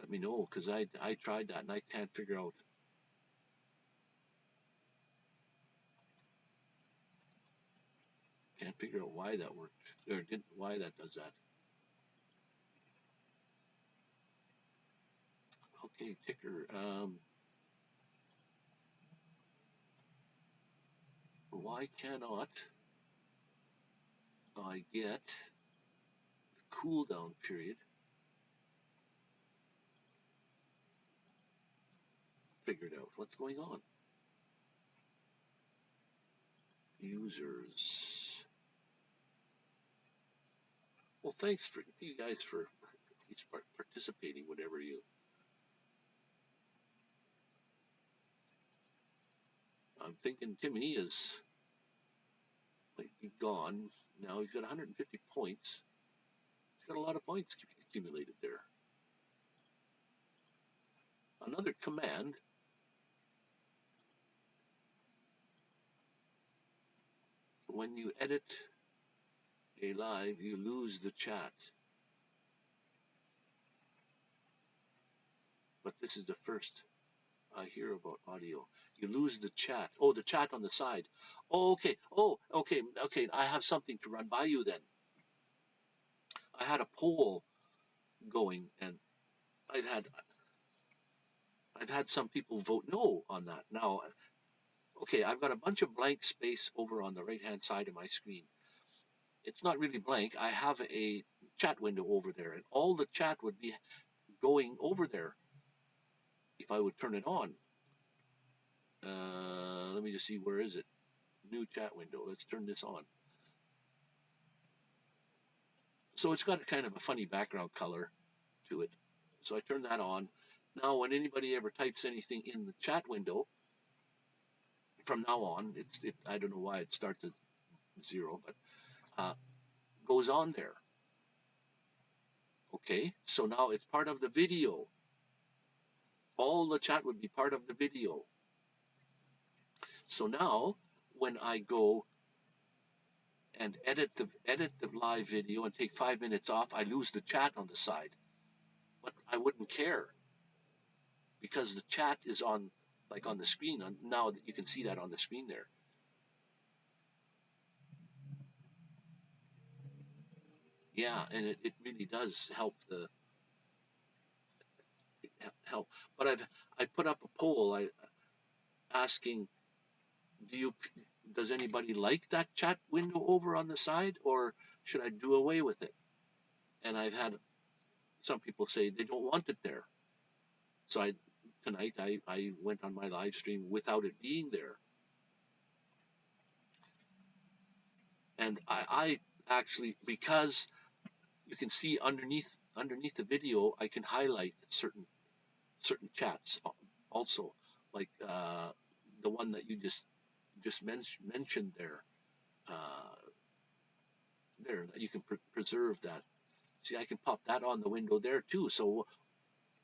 S1: Let me know, because I tried that and I can't figure out. Can't figure out why that worked, or didn't, why that does that. Okay, ticker. Why cannot I get the cooldown period figured out? What's going on? Users. Well, thanks for you guys for participating. Whatever you. I'm thinking Timmy is might be gone now. He's got 150 points. He's got a lot of points accumulated there. Another command. When you edit a live, you lose the chat. But this is the first I hear about audio. You lose the chat. Oh, the chat on the side. Oh, okay. Oh, okay. Okay. I have something to run by you then. I had a poll going, and I've had some people vote no on that. Now, okay, I've got a bunch of blank space over on the right-hand side of my screen. It's not really blank. I have a chat window over there, and all the chat would be going over there if I would turn it on. Let me just see, where is it? New chat window. Let's turn this on. So it's got a kind of a funny background color to it. So I turn that on. Now, when anybody ever types anything in the chat window, from now on, I don't know why it starts at 0, but goes on there. Okay, so now it's part of the video. All the chat would be part of the video. So now, when I go and edit the live video and take 5 minutes off, I lose the chat on the side. But I wouldn't care, because the chat is on, like, on the screen. Now that you can see that on the screen there. Yeah, and it really does help help. But I put up a poll asking, does anybody like that chat window over on the side, or should I do away with it? And I've had some people say they don't want it there. So tonight I went on my live stream without it being there. And I actually, because you can see underneath the video, I can highlight certain chats also, like the one that you just mentioned there. There, you can preserve that. See, I can pop that on the window there too. So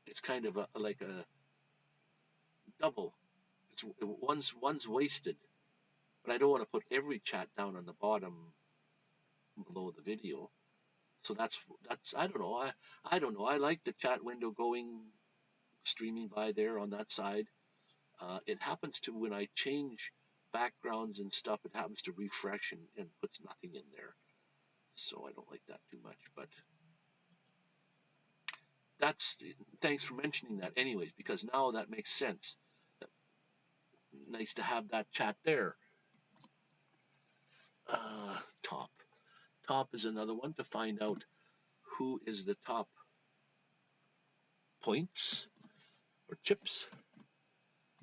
S1: it's kind of like a double. It's one's wasted, but I don't want to put every chat down on the bottom below the video. So that's I don't know. I don't know. I like the chat window streaming by there on that side. It happens to, when I change backgrounds and stuff, it happens to refresh and puts nothing in there. So I don't like that too much. But thanks for mentioning that anyways, because now that makes sense. Nice to have that chat there. Top. Top is another one to find out who is the top points or chips.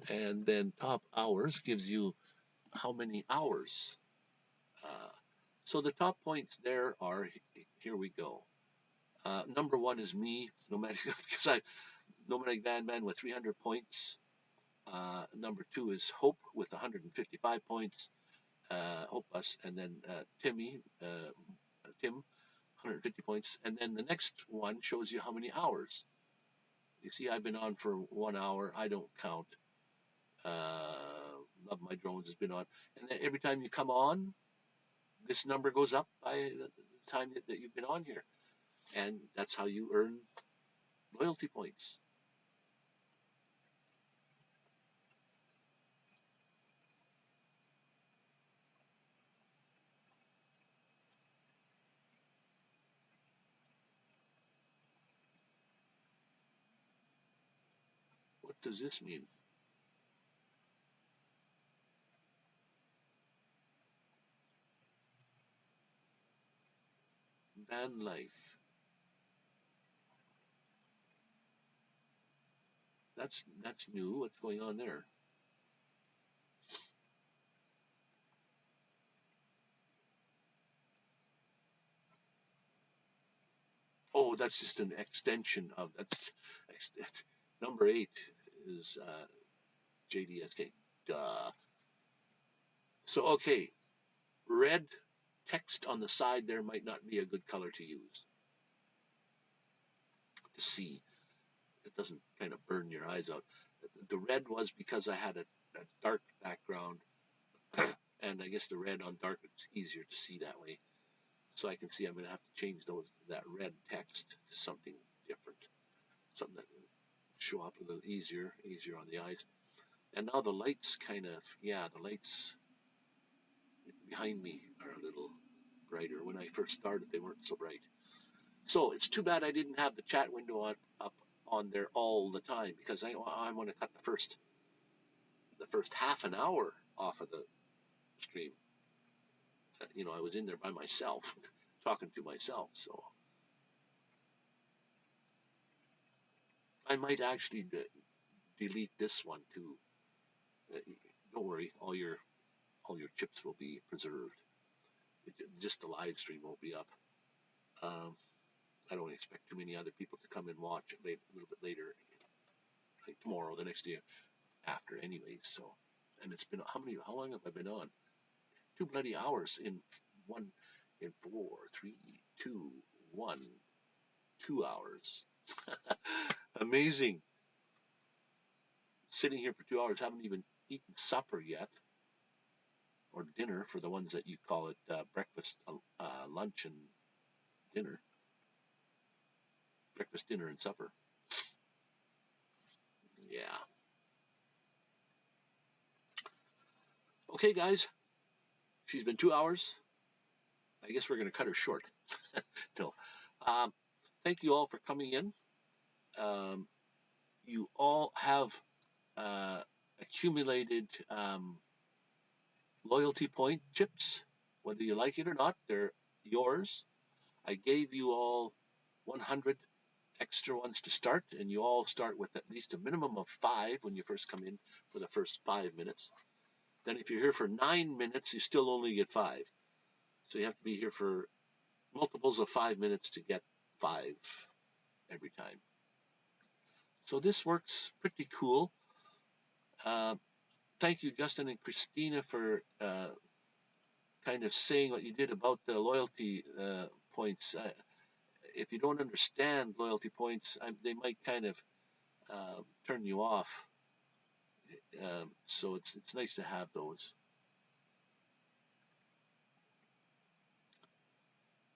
S1: And then top hours gives you how many hours. So the top points there are, here we go. Number 1 is me, Nomadic, because Nomadic Vanman with 300 points. Number 2 is Hope with 155 points. Hope us, and then Tim, 150 points. And then the next one shows you how many hours. You see, I've been on for 1 hour. I don't count. Love My Drones has been on. And then every time you come on, this number goes up by the time that you've been on here. And that's how you earn loyalty points. What does this mean? Van life. That's new. What's going on there? Oh, that's just an extension of number 8 is JDSK. Duh. So okay, red text on the side there might not be a good color to use to see. It doesn't kind of burn your eyes out. The red was because I had a dark background, and I guess the red on dark is easier to see that way. So I can see I'm going to have to change that red text to something different, something that will show up a little easier on the eyes. And now the lights the lights behind me are a little brighter. When I first started, they weren't so bright. So it's too bad I didn't have the chat window up on there all the time, because I want to cut the first half an hour off of the stream. I was in there by myself, talking to myself. So I might actually delete this one too. don't worry, all your chips will be preserved. Just the live stream won't be up. I don't expect too many other people to come and watch it a little bit later, like tomorrow, the next day after, anyways. So, and it's been how long have I been on? 2 bloody hours in 4, 3, 2, 1, 2 hours. Amazing. Sitting here for 2 hours, haven't even eaten supper yet, or dinner for the ones that you call it breakfast, lunch, and dinner. Breakfast, dinner, and supper. Yeah. Okay, guys. She's been 2 hours. I guess we're going to cut her short. No. Thank you all for coming in. You all have accumulated loyalty point chips, whether you like it or not. They're yours. I gave you all 100 extra ones to start, and you all start with at least a minimum of 5 when you first come in for the first 5 minutes. Then if you're here for 9 minutes, you still only get 5. So you have to be here for multiples of 5 minutes to get 5 every time. So this works pretty cool. Thank you, Justin and Christina, for kind of saying what you did about the loyalty points. If you don't understand loyalty points, they might kind of turn you off. So it's nice to have those.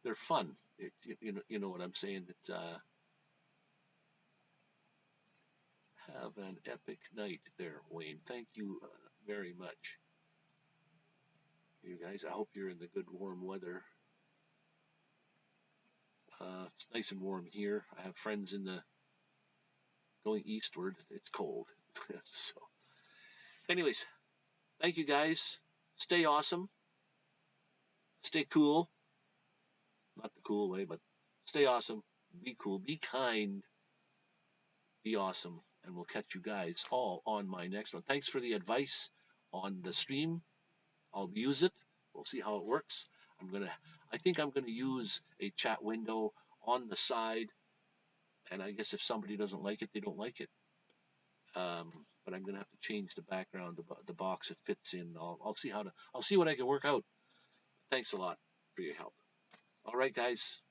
S1: They're fun. You know what I'm saying. That have an epic night there, Wayne. Thank you very much. You guys, I hope you're in the good warm weather. It's nice and warm here. I have friends in the going eastward. It's cold. So, anyways, thank you guys. Stay awesome. Stay cool. Not the cool way, but stay awesome. Be cool. Be kind. Be awesome. And we'll catch you guys all on my next one. Thanks for the advice on the stream. I'll use it. We'll see how it works. I think I'm gonna use a chat window on the side, and I guess if somebody doesn't like it, they don't like it. But I'm gonna have to change the background, the box it fits in. I'll see what I can work out. Thanks a lot for your help. All right, guys.